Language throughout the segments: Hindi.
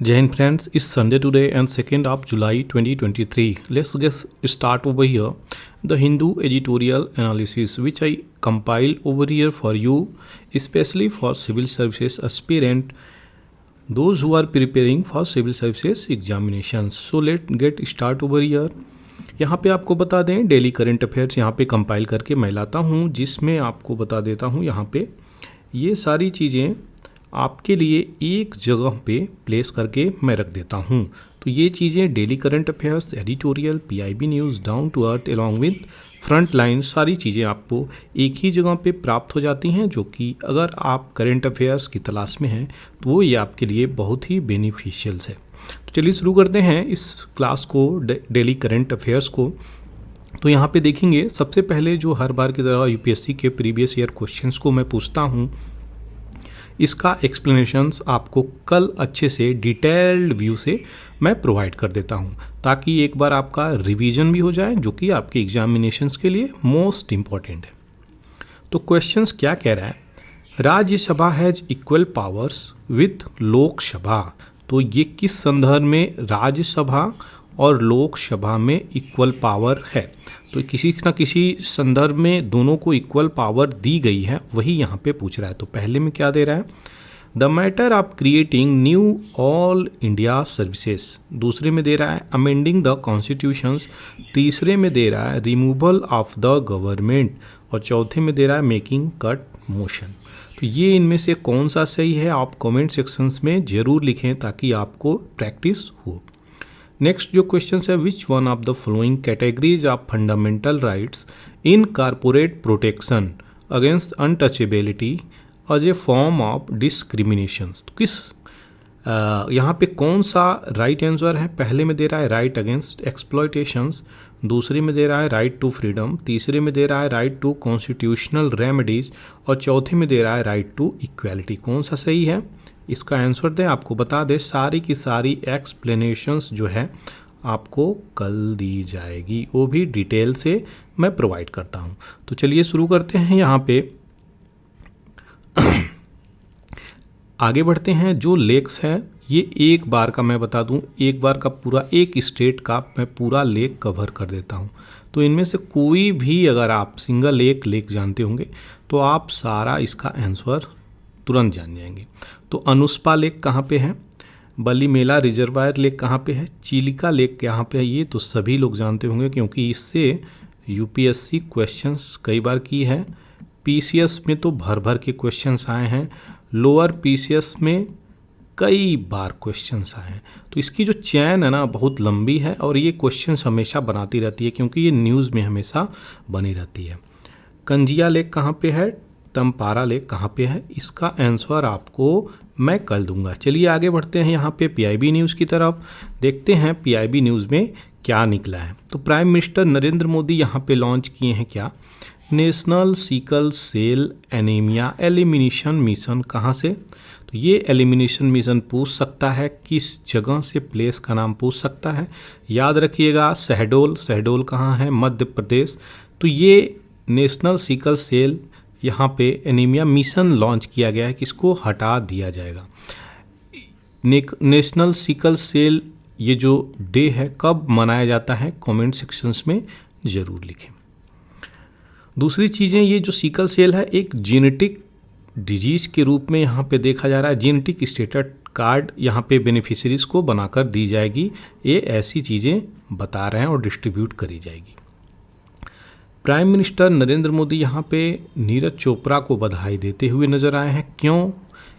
Jai Hind friends, it's Sunday today and 2nd of July 2023. Let's get start over here. The Hindu editorial analysis which I compile over here for you, especially for civil services aspirant, those who are preparing for civil services examinations. So let's get start over here. यहाँ पे आपको बता दें डेली करंट अफेयर्स यहाँ पे कंपाइल करके मैं लाता हूँ, जिसमें आपको बता देता हूँ यहाँ पे ये सारी चीज़ें आपके लिए एक जगह पे प्लेस करके मैं रख देता हूँ। तो ये चीज़ें daily current affairs, editorial, PIB news, down to earth along with front line, सारी चीज़ें आपको एक ही जगह पे प्राप्त हो जाती हैं, जो कि अगर आप करंट अफेयर्स की तलाश में हैं तो वो ये आपके लिए बहुत ही बेनिफिशियल है। तो चलिए शुरू करते हैं इस क्लास को, डेली करंट अफेयर्स को। तो यहाँ पे देखेंगे सबसे पहले जो हर बार की तरह यूपीएससी के प्रीवियस ईयर क्वेश्चंस को मैं पूछता हूँ, इसका एक्सप्लेनेशंस आपको कल अच्छे से डिटेल्ड व्यू से मैं प्रोवाइड कर देता हूँ, ताकि एक बार आपका रिवीजन भी हो जाए, जो कि आपके एग्जामिनेशंस के लिए मोस्ट इम्पॉर्टेंट है। तो क्वेश्चंस क्या कह रहा है, Rajya Sabha has equal powers with Lok Sabha. तो ये किस संदर्भ में राज्यसभा और लोकसभा में इक्वल पावर है, तो किसी न किसी संदर्भ में दोनों को इक्वल पावर दी गई है, वही यहाँ पे पूछ रहा है। तो पहले में क्या दे रहा है, the matter of creating knew all India services, दूसरे में दे रहा है अमेंडिंग द कॉन्स्टिट्यूशंस, तीसरे में दे रहा है रिमूवल ऑफ द गवर्नमेंट, और चौथे में दे रहा है मेकिंग कट मोशन। तो ये इनमें से कौन सा सही है आप कमेंट सेक्शंस में ज़रूर लिखें, ताकि आपको प्रैक्टिस हो। नेक्स्ट जो क्वेश्चन है, which one of the following categories of fundamental rights incorporate protection against untouchability as a form of discrimination. तो किस यहाँ पे कौन सा राइट आंसर है, पहले में दे रहा है राइट अगेंस्ट एक्सप्लॉयटेशंस, दूसरे में दे रहा है राइट टू फ्रीडम, तीसरे में दे रहा है राइट टू कॉन्स्टिट्यूशनल रेमेडीज, और चौथे में दे रहा है राइट टू इक्वालिटी। कौन सा सही है, इसका आंसर दें। आपको बता दें सारी की सारी एक्सप्लेनेशंस जो है आपको कल दी जाएगी, वो भी डिटेल से मैं प्रोवाइड करता हूँ। तो चलिए शुरू करते हैं। यहाँ पे आगे बढ़ते हैं। जो लेक्स है ये एक बार का मैं बता दूं, एक बार का पूरा एक स्टेट का मैं पूरा लेक कवर कर देता हूं। तो इनमें से कोई भी अगर आप सिंगल एक लेक जानते होंगे तो आप सारा इसका आंसर तुरंत जान जाएंगे। तो अनुस्पा लेक कहाँ पे है, बलीमेला रिजर्वायर लेक कहाँ पे है, चिलिका लेक कहाँ पे है, ये तो सभी लोग जानते होंगे, क्योंकि इससे यूपीएससी क्वेश्चंस कई बार की है। पीसीएस में तो भर भर के क्वेश्चंस आए हैं, लोअर पीसीएस में कई बार क्वेश्चंस आए हैं। तो इसकी जो चैन है ना बहुत लंबी है, और ये क्वेश्चंस हमेशा बनाती रहती है, क्योंकि ये न्यूज़ में हमेशा बनी रहती है। कंजिया लेक कहाँ पे है, तमपारा लेक कहाँ पे है, इसका आंसर आपको मैं कल दूंगा। चलिए आगे बढ़ते हैं यहाँ पे पीआईबी न्यूज़ की तरफ, देखते हैं पीआईबी न्यूज़ में क्या निकला है। तो प्राइम मिनिस्टर नरेंद्र मोदी यहाँ पे लॉन्च किए हैं क्या, national sickle cell anaemia elimination mission. कहाँ से, तो ये एलिमिनेशन मिशन पूछ सकता है, किस जगह से, प्लेस का नाम पूछ सकता है। याद रखिएगा शहडोल, शहडोल कहाँ है, मध्य प्रदेश। तो ये नेशनल सिकल सेल यहाँ पे एनीमिया मिशन लॉन्च किया गया है, किसको हटा दिया जाएगा। नेशनल सिकल सेल ये जो डे है कब मनाया जाता है, कमेंट सेक्शंस में ज़रूर लिखें। दूसरी चीज़ें, ये जो सिकल सेल है एक जेनेटिक डिजीज़ के रूप में यहाँ पे देखा जा रहा है, जेनेटिक स्टेटस कार्ड यहाँ पे बेनिफिशरीज़ को बनाकर दी जाएगी, ये ऐसी चीज़ें बता रहे हैं और डिस्ट्रीब्यूट करी जाएगी। प्राइम मिनिस्टर नरेंद्र मोदी यहाँ पे नीरज चोपड़ा को बधाई देते हुए नज़र आए हैं। क्यों,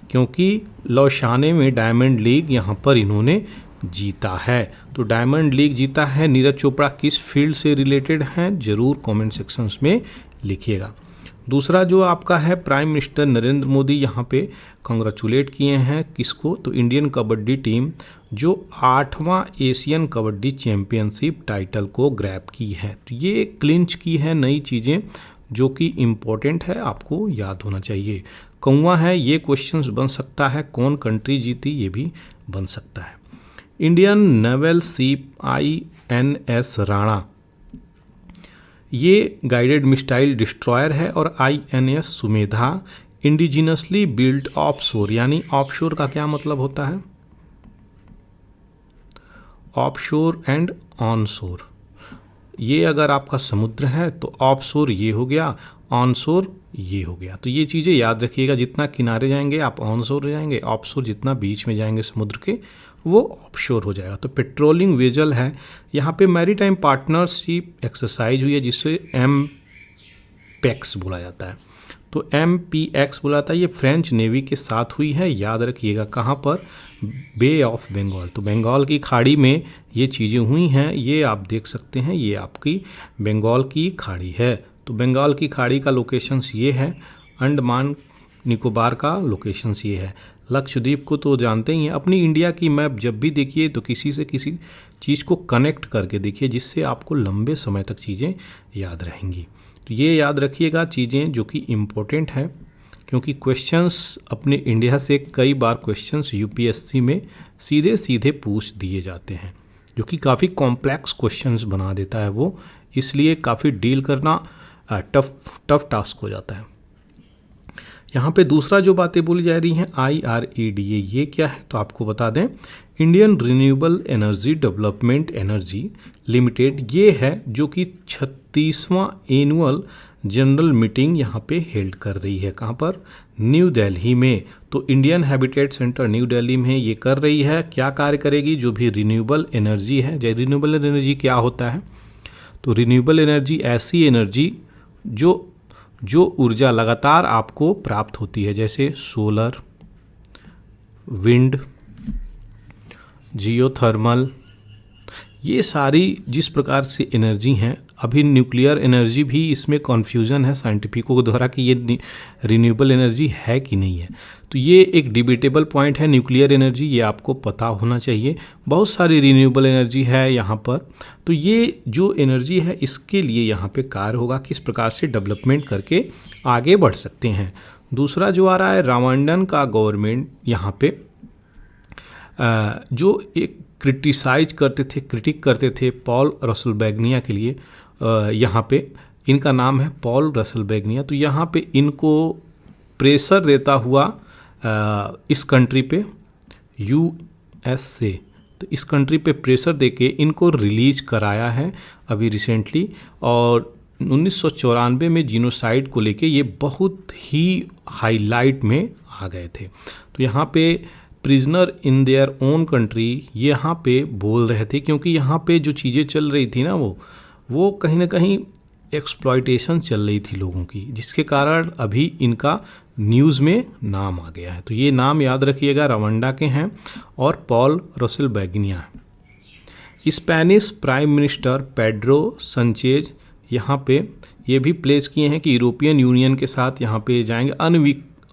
क्योंकि लौशाने में डायमंड लीग यहाँ पर इन्होंने जीता है। तो डायमंड लीग जीता है, नीरज चोपड़ा किस फील्ड से रिलेटेड हैं, ज़रूर कमेंट सेक्शंस में लिखिएगा। दूसरा जो आपका है, प्राइम मिनिस्टर नरेंद्र मोदी यहाँ पे कॉन्ग्रेचुलेट किए हैं किसको, तो इंडियन कबड्डी टीम जो 8वां एशियन कबड्डी चैम्पियनशिप टाइटल को ग्रैब की है। तो ये क्लिंच की है नई चीज़ें, जो कि इम्पोर्टेंट है, आपको याद होना चाहिए। कौवा है ये क्वेश्चंस बन सकता है, कौन कंट्री जीती ये भी बन सकता है। Indian naval ship INS Rana ये गाइडेड मिसाइल डिस्ट्रॉयर है, और INS Sumedha indigenously built offshore, यानी ऑफशोर का क्या मतलब होता है, ऑफशोर एंड ऑनशोर। ये अगर आपका समुद्र है तो ऑफशोर ये हो गया, ऑनशोर ये हो गया। तो ये चीज़ें याद रखिएगा, जितना किनारे जाएंगे आप ऑनशोर जाएंगे, ऑफशोर जितना बीच में जाएंगे समुद्र के वो ऑफशोर हो जाएगा। तो पेट्रोलिंग वेजल है, यहाँ पे मैरीटाइम पार्टनरशिप एक्सरसाइज हुई है जिससे MPEX बोला जाता है। तो MPEX बोला था, ये फ्रेंच नेवी के साथ हुई है, याद रखिएगा। कहाँ पर? बे ऑफ बंगाल। तो बंगाल की खाड़ी में ये चीज़ें हुई हैं, ये आप देख सकते हैं, ये आपकी बंगाल की खाड़ी है। तो बंगाल की खाड़ी का लोकेशंस ये है, अंडमान निकोबार का लोकेशंस ये है। लक्षद्वीप को तो जानते ही हैं। अपनी इंडिया की मैप जब भी देखिए तो किसी से किसी चीज़ को कनेक्ट करके देखिए, जिससे आपको लंबे समय तक चीज़ें याद रहेंगी। तो ये याद रखिएगा चीज़ें जो कि इम्पोर्टेंट हैं, क्योंकि क्वेश्चंस अपने इंडिया से कई बार क्वेश्चंस UPSC में सीधे सीधे पूछ दिए जाते हैं, जो कि काफ़ी कॉम्प्लेक्स क्वेश्चंस बना देता है वो, इसलिए काफ़ी डील करना टफ टास्क हो जाता है। यहाँ पे दूसरा जो बातें बोली जा रही हैं IREDA, ये क्या है? तो आपको बता दें, Indian renewable energy development energy limited, ये है जो कि 36वां एनुअल जनरल मीटिंग यहाँ पे हेल्ड कर रही है। कहाँ पर? न्यू दिल्ली में। तो Indian habitat centre new Delhi में ये कर रही है। क्या कार्य करेगी? जो भी रिन्यूएबल एनर्जी है। जय रिन्यूएबल एनर्जी क्या होता है? तो रिन्यूएबल एनर्जी ऐसी एनर्जी जो ऊर्जा लगातार आपको प्राप्त होती है, जैसे सोलर, विंड, जियोथर्मल, ये सारी जिस प्रकार से एनर्जी हैं। अभी न्यूक्लियर एनर्जी भी इसमें कन्फ्यूज़न है साइंटिफिकों के द्वारा कि ये रिन्यूएबल एनर्जी है कि नहीं है। तो ये एक डिबेटेबल पॉइंट है। न्यूक्लियर एनर्जी ये आपको पता होना चाहिए। बहुत सारी रिन्यूएबल एनर्जी है यहाँ पर। तो ये जो एनर्जी है इसके लिए यहाँ पे कार्य होगा, किस प्रकार से डेवलपमेंट करके आगे बढ़ सकते हैं। दूसरा जो आ रहा है, रावांडन का गवर्नमेंट यहाँ पे जो एक क्रिटिक करते थे पॉल रसेलबैगनिया के लिए, यहाँ पे इनका नाम है पॉल रसेलबैगनिया। तो यहाँ पे इनको प्रेशर देता हुआ इस कंट्री पे USA, तो इस कंट्री पे प्रेशर देके इनको रिलीज कराया है अभी रिसेंटली। और 1994 में जीनोसाइड को लेके ये बहुत ही हाईलाइट में आ गए थे। तो यहाँ पे prisoner in their own country यहाँ पे बोल रहे थे, क्योंकि यहाँ पे जो चीज़ें चल रही थी ना वो कहीं ना कहीं एक्सप्लॉयटेशन चल रही थी लोगों की, जिसके कारण अभी इनका न्यूज़ में नाम आ गया है। तो ये नाम याद रखिएगा, रवांडा के हैं और पॉल रसेलबैगनिया। Spanish prime minister Pedro Sanchez यहाँ पे ये भी प्लेस किए हैं कि यूरोपियन यूनियन के साथ यहाँ पे जाएंगे,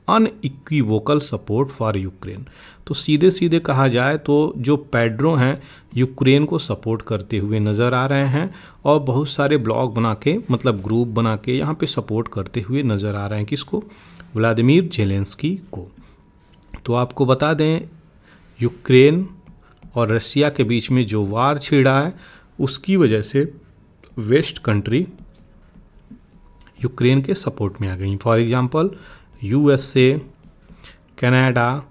अनइक्विवोकल सपोर्ट फॉर यूक्रेन। तो सीधे सीधे कहा जाए तो जो पेड्रो हैं यूक्रेन को सपोर्ट करते हुए नज़र आ रहे हैं, और बहुत सारे ब्लॉग बना के, मतलब ग्रुप बना के यहाँ पे सपोर्ट करते हुए नज़र आ रहे हैं। किसको? व्लादिमीर जेलेंस्की को। तो आपको बता दें, यूक्रेन और रशिया के बीच में जो वार छिड़ा है उसकी वजह से वेस्ट कंट्री यूक्रेन के सपोर्ट में आ गई। For example USA, Canada,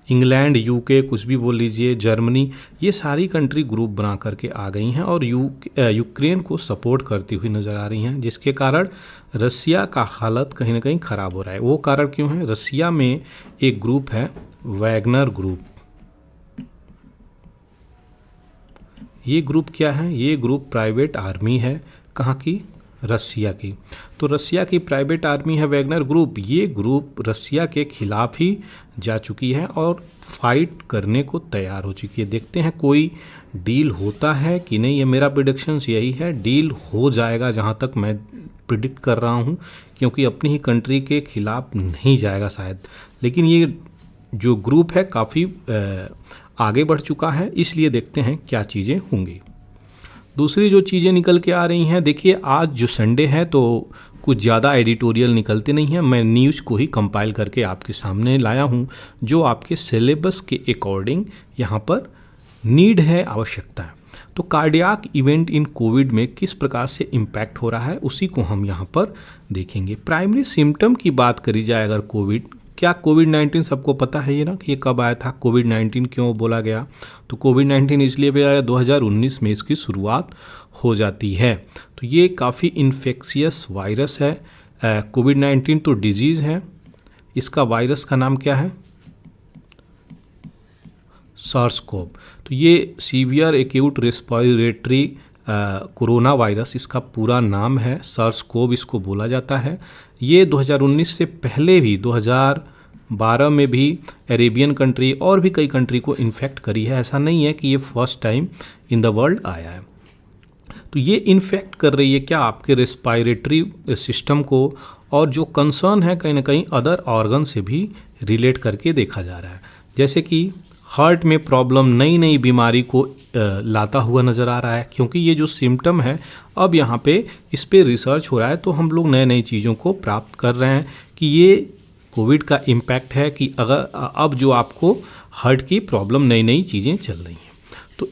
England, UK, कुछ भी बोल लीजिए, जर्मनी, ये सारी कंट्री ग्रुप बना करके आ गई हैं और यूक्रेन को सपोर्ट करती हुई नज़र आ रही हैं, जिसके कारण रसिया का हालत कहीं ना कहीं ख़राब हो रहा है। वो कारण क्यों है? रसिया में एक ग्रुप है वैगनर ग्रुप। ये ग्रुप क्या है? ये ग्रुप प्राइवेट आर्मी है। कहाँ की? रसिया की। तो रसिया की प्राइवेट आर्मी है वैगनर ग्रुप। ये ग्रुप रसिया के खिलाफ ही जा चुकी है और फाइट करने को तैयार हो चुकी है। देखते हैं कोई डील होता है कि नहीं। ये मेरा प्रिडिक्शंस यही है, डील हो जाएगा जहाँ तक मैं प्रिडिक्ट कर रहा हूँ, क्योंकि अपनी ही कंट्री के खिलाफ नहीं जाएगा शायद। लेकिन ये जो ग्रुप है काफ़ी आगे बढ़ चुका है, इसलिए देखते हैं क्या चीज़ें होंगी। दूसरी जो चीज़ें निकल के आ रही हैं, देखिए आज जो संडे है तो कुछ ज़्यादा एडिटोरियल निकलते नहीं हैं। मैं न्यूज़ को ही कंपाइल करके आपके सामने लाया हूं, जो आपके सिलेबस के अकॉर्डिंग यहाँ पर नीड है, आवश्यकता है। तो कार्डियाक इवेंट इन कोविड में किस प्रकार से इम्पैक्ट हो रहा है, उसी को हम यहाँ पर देखेंगे। प्राइमरी सिम्टम की बात करी जाए अगर कोविड क्या कोविड-19 सबको पता है ये ना कि ये कब आया था, कोविड-19 क्यों बोला गया? तो कोविड-19 इसलिए भी आया 2019 में इसकी शुरुआत हो जाती है। तो ये काफ़ी इन्फेक्शियस वायरस है। कोविड-19 तो डिजीज़ है, इसका वायरस का नाम क्या है? SARS CoV. तो ये severe acute respiratory corona virus इसका पूरा नाम है, सार्स कोव इसको बोला जाता है। ये 2019 से पहले भी 2012 में भी अरेबियन कंट्री और भी कई कंट्री को इन्फेक्ट करी है। ऐसा नहीं है कि ये first time in the world आया है। तो ये इन्फेक्ट कर रही है क्या आपके रेस्पिरेटरी सिस्टम को, और जो कंसर्न है कहीं ना कहीं अदर ऑर्गन से भी रिलेट करके देखा जा रहा है। जैसे कि हार्ट में प्रॉब्लम नई नई बीमारी को लाता हुआ नज़र आ रहा है, क्योंकि ये जो सिम्टम है अब यहाँ पे इस पे रिसर्च हो रहा है, तो हम लोग नए नई चीज़ों को प्राप्त कर रहे हैं कि ये कोविड का इम्पैक्ट है कि अगर अब जो आपको हार्ट की प्रॉब्लम नई नई चीज़ें चल रही हैं। तो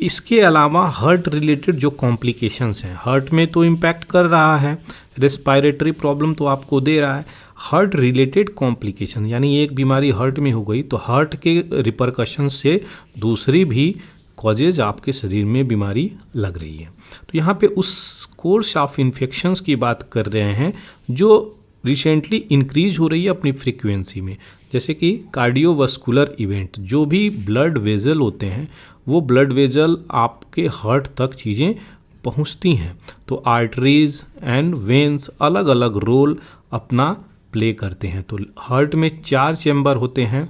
इसके अलावा हार्ट रिलेटेड जो कॉम्प्लिकेशंस हैं, हार्ट में तो इम्पैक्ट कर रहा है, रेस्पिरेटरी प्रॉब्लम तो आपको दे रहा है, हार्ट रिलेटेड कॉम्प्लिकेशन यानी एक बीमारी हार्ट में हो गई तो हार्ट के रिपरकशन से दूसरी भी कॉजेज आपके शरीर में बीमारी लग रही है। तो यहाँ पे उस कोर्स ऑफ इन्फेक्शंस की बात कर रहे हैं जो रिसेंटली इंक्रीज हो रही है अपनी फ्रीक्वेंसी में। जैसे कि कार्डियोवास्कुलर इवेंट, जो भी ब्लड वेजल होते हैं वो ब्लड वेजल आपके हार्ट तक चीज़ें पहुँचती हैं। तो आर्टरीज एंड वेन्स अलग अलग रोल अपना प्ले करते हैं। तो हार्ट में 4 चैम्बर होते हैं,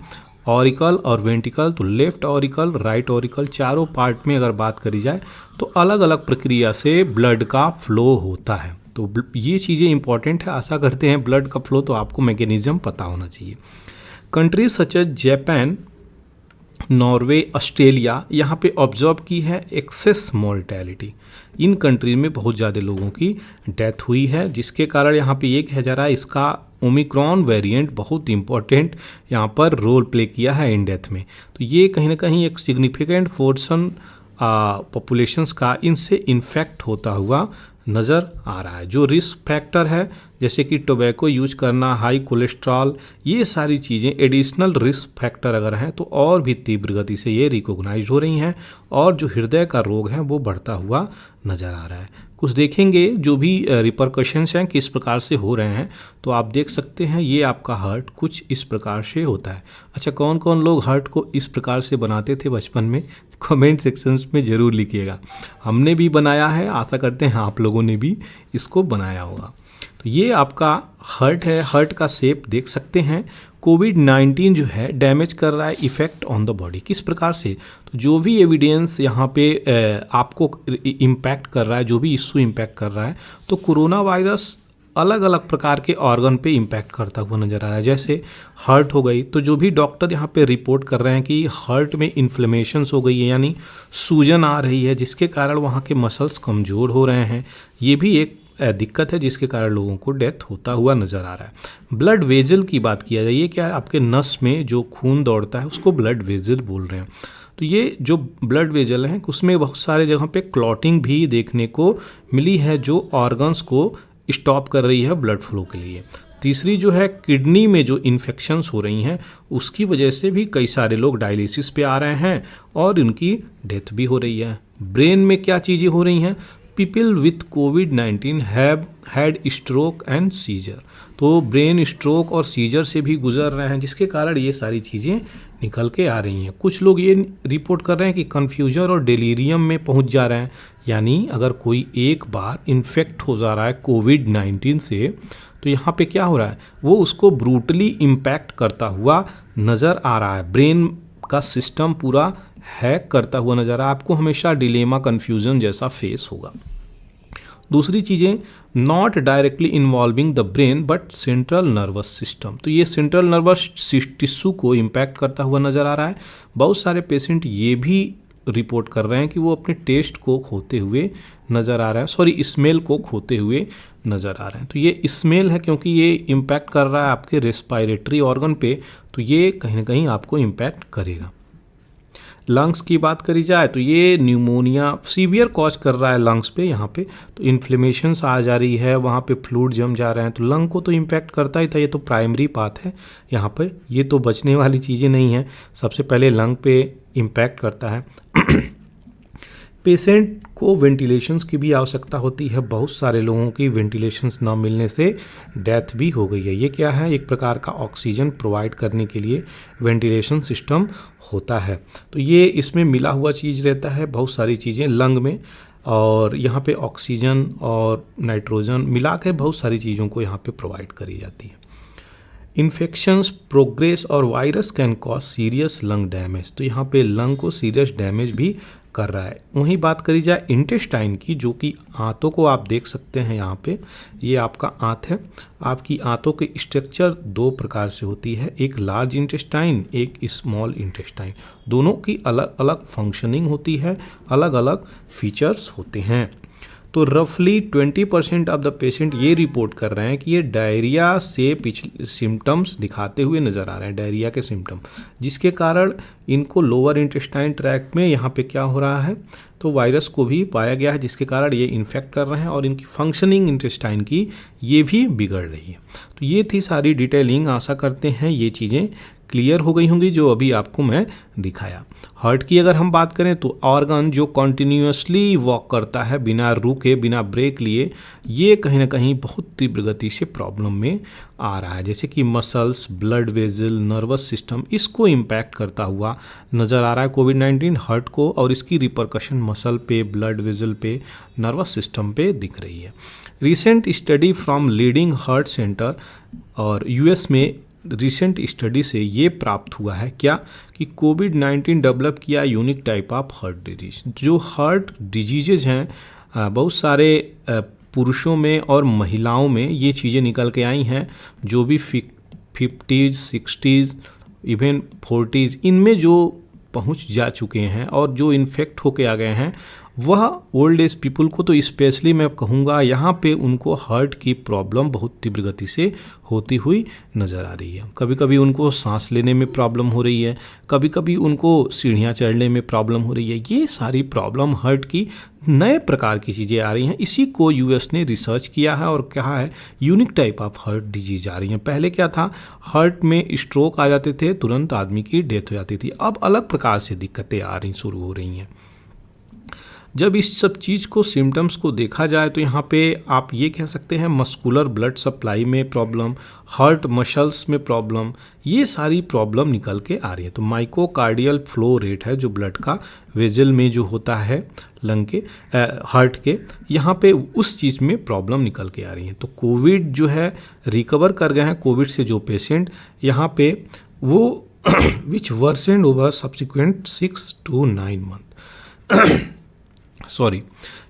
ऑरिकल और वेंटिकल। तो लेफ्ट ऑरिकल, राइट ऑरिकल, चारों पार्ट में अगर बात करी जाए तो अलग अलग प्रक्रिया से ब्लड का फ्लो होता है। तो ये चीज़ें इंपॉर्टेंट है। आशा करते हैं ब्लड का फ्लो तो आपको मैकेनिज्म पता होना चाहिए। Countries such as Japan, Norway, Australia, यहाँ पे ऑब्जर्व की है एक्सेस मोर्टेलिटी। इन कंट्रीज में बहुत ज़्यादा लोगों की डेथ हुई है, जिसके कारण यहाँ पे ये कहा जा रहा है इसका ओमिक्रॉन वेरिएंट बहुत इंपॉर्टेंट यहाँ पर रोल प्ले किया है इन डेथ में। तो ये कहीं ना कहीं एक सिग्निफिकेंट पोर्शन पॉपुलेशंस का इनसे इन्फेक्ट होता हुआ नज़र आ रहा है। जो रिस्क फैक्टर है जैसे कि टोबैको यूज करना, हाई कोलेस्ट्रॉल, ये सारी चीज़ें एडिशनल रिस्क फैक्टर अगर हैं तो और भी तीव्र गति से ये रिकॉग्नाइज हो रही हैं, और जो हृदय का रोग है वो बढ़ता हुआ नज़र आ रहा है। कुछ देखेंगे जो भी रिपरकशंस हैं किस प्रकार से हो रहे हैं, तो आप देख सकते हैं ये आपका हार्ट कुछ इस प्रकार से होता है। अच्छा, कौन कौन लोग हार्ट को इस प्रकार से बनाते थे बचपन में, कमेंट सेक्शंस में ज़रूर लिखिएगा। हमने भी बनाया है, आशा करते हैं आप लोगों ने भी इसको बनाया होगा। तो ये आपका हार्ट है, हार्ट का शेप देख सकते हैं। कोविड-19 जो है डैमेज कर रहा है इफ़ेक्ट ऑन द बॉडी, किस प्रकार से? तो जो भी एविडेंस यहाँ पे आपको इम्पैक्ट कर रहा है, जो भी इशू इम्पैक्ट कर रहा है, तो कोरोना वायरस अलग अलग प्रकार के ऑर्गन पे इम्पैक्ट करता हुआ नज़र आ रहा है। जैसे हार्ट हो गई, तो जो भी डॉक्टर यहाँ पे रिपोर्ट कर रहे हैं कि हार्ट में इन्फ्लेमेशंस हो गई है, यानी सूजन आ रही है, जिसके कारण वहाँ के मसल्स कमज़ोर हो रहे हैं, ये भी एक दिक्कत है जिसके कारण लोगों को डेथ होता हुआ नज़र आ रहा है। ब्लड वेजल की बात किया जाए, ये क्या है, आपके नस में जो खून दौड़ता है उसको ब्लड वेजल बोल रहे हैं। तो ये जो ब्लड वेजल हैं उसमें बहुत सारे जगह पे क्लॉटिंग भी देखने को मिली है, जो ऑर्गन्स को स्टॉप कर रही है ब्लड फ्लो के लिए। तीसरी जो है किडनी में जो इन्फेक्शंस हो रही हैं उसकी वजह से भी कई सारे लोग डायलिसिस पे आ रहे हैं और उनकी डेथ भी हो रही है। ब्रेन में क्या चीज़ें हो रही हैं, people with covid have had stroke and seizure. तो ब्रेन स्ट्रोक और सीजर से भी गुजर रहे हैं, जिसके कारण ये सारी चीज़ें निकल के आ रही हैं। कुछ लोग ये रिपोर्ट कर रहे हैं कि कन्फ्यूजन और डेलीरियम में पहुंच जा रहे हैं, यानी अगर कोई एक बार इन्फेक्ट हो जा रहा है कोविड-19 से तो यहाँ पे क्या हो रहा है, वो उसको ब्रूटली इम्पैक्ट करता हुआ नज़र आ रहा है, ब्रेन का सिस्टम पूरा हैक करता हुआ नज़र आ रहा है। आपको हमेशा डिलेमा, कन्फ्यूजन जैसा फेस होगा। दूसरी चीज़ें, not directly involving the brain but central nervous system. तो ये सेंट्रल नर्वस टिश्यू को इम्पैक्ट करता हुआ नज़र आ रहा है। बहुत सारे पेशेंट ये भी रिपोर्ट कर रहे हैं कि वो अपने टेस्ट को खोते हुए नज़र आ रहा है, स्मेल को खोते हुए नज़र आ रहे हैं। तो ये स्मेल है क्योंकि ये इम्पैक्ट कर रहा है आपके रेस्पिरेटरी ऑर्गन पे, तो ये कहीं ना कहीं आपको इम्पैक्ट करेगा। लंग्स की बात करी जाए तो ये न्यूमोनिया सीवियर कॉज कर रहा है लंग्स पे, यहाँ पे तो इन्फ्लेमेशंस आ जा रही है, वहाँ पे फ्लूइड जम जा रहे हैं, तो लंग को तो इम्पैक्ट करता ही था, ये तो प्राइमरी बात है यहाँ पे, ये तो बचने वाली चीज़ें नहीं हैं, सबसे पहले लंग पे इम्पैक्ट करता है। पेशेंट को वेंटिलेशंस की भी आवश्यकता होती है, बहुत सारे लोगों की वेंटिलेशंस ना मिलने से डेथ भी हो गई है। ये क्या है, एक प्रकार का ऑक्सीजन प्रोवाइड करने के लिए वेंटिलेशन सिस्टम होता है, तो ये इसमें मिला हुआ चीज़ रहता है, बहुत सारी चीज़ें लंग में, और यहाँ पे ऑक्सीजन और नाइट्रोजन मिला के बहुत सारी चीज़ों को यहाँ पे प्रोवाइड करी जाती है। इन्फेक्शंस प्रोग्रेस और virus can cause serious lung damage, तो यहाँ पे लंग को सीरियस डैमेज भी कर रहा है। वहीं बात करी जाए इंटेस्टाइन की, जो कि आंतों को आप देख सकते हैं यहाँ पे, ये आपका आंत है। आपकी आंतों के स्ट्रक्चर दो प्रकार से होती है, एक लार्ज इंटेस्टाइन, एक स्मॉल इंटेस्टाइन, दोनों की अलग अलग फंक्शनिंग होती है, अलग अलग फीचर्स होते हैं। तो रफली 20% ऑफ द पेशेंट ये रिपोर्ट कर रहे हैं कि ये डायरिया से पिछले सिम्टम्स दिखाते हुए नज़र आ रहे हैं, डायरिया के सिम्टम, जिसके कारण इनको लोअर इंटेस्टाइन ट्रैक्ट में यहाँ पे क्या हो रहा है, तो वायरस को भी पाया गया है, जिसके कारण ये इन्फेक्ट कर रहे हैं और इनकी फंक्शनिंग इंटेस्टाइन की ये भी बिगड़ रही है। तो ये थी सारी डिटेलिंग, आशा करते हैं ये चीज़ें क्लियर हो गई होंगी जो अभी आपको मैं दिखाया। हार्ट की अगर हम बात करें तो ऑर्गन जो कॉन्टिन्यूसली वॉक करता है बिना रुके, बिना ब्रेक लिए, ये कहीं ना कहीं बहुत तीव्र गति से प्रॉब्लम में आ रहा है, जैसे कि muscles, blood vessel, nervous system, इसको इम्पैक्ट करता हुआ नज़र आ रहा है कोविड-19 हार्ट को, और इसकी रिपरकशन मसल पे, ब्लड वेजल पे, नर्वस सिस्टम पे दिख रही है। Recent study from leading heart centre और यूएस में रिसेंट स्टडी से ये प्राप्त हुआ है क्या, कि कोविड-19 डेवलप किया unique type of heart disease. जो हार्ट डिजीजेज हैं बहुत सारे पुरुषों में और महिलाओं में ये चीज़ें निकल के आई हैं, जो भी 50s 60s इवन 40s इनमें जो पहुंच जा चुके हैं और जो इन्फेक्ट होके आ गए हैं, वह ओल्ड एज पीपल को तो स्पेशली मैं कहूँगा यहाँ पे उनको हार्ट की प्रॉब्लम बहुत तीव्र गति से होती हुई नज़र आ रही है। कभी कभी उनको सांस लेने में प्रॉब्लम हो रही है, कभी कभी उनको सीढ़ियाँ चढ़ने में प्रॉब्लम हो रही है। ये सारी प्रॉब्लम हार्ट की नए प्रकार की चीज़ें आ रही हैं, इसी को यूएस ने रिसर्च किया है और कहा है unique type of heart disease आ रही हैं। पहले क्या था, हार्ट में स्ट्रोक आ जाते थे, तुरंत आदमी की डेथ हो जाती थी, अब अलग प्रकार से दिक्कतें आ रही शुरू हो रही हैं। जब इस सब चीज़ को सिम्टम्स को देखा जाए तो यहाँ पे आप ये कह सकते हैं मस्कुलर ब्लड सप्लाई में प्रॉब्लम, हार्ट मसल्स में प्रॉब्लम, ये सारी प्रॉब्लम निकल के आ रही है। तो माइकोकार्डियल फ्लो रेट है जो ब्लड का वेजल में जो होता है लंग के हार्ट के, यहाँ पे उस चीज़ में प्रॉब्लम निकल के आ रही है। तो कोविड जो है रिकवर कर गए हैं कोविड से जो पेशेंट, यहाँ पे वो विच वर्सेंड ओवर सब्सिक्वेंट 6 to 9 मंथ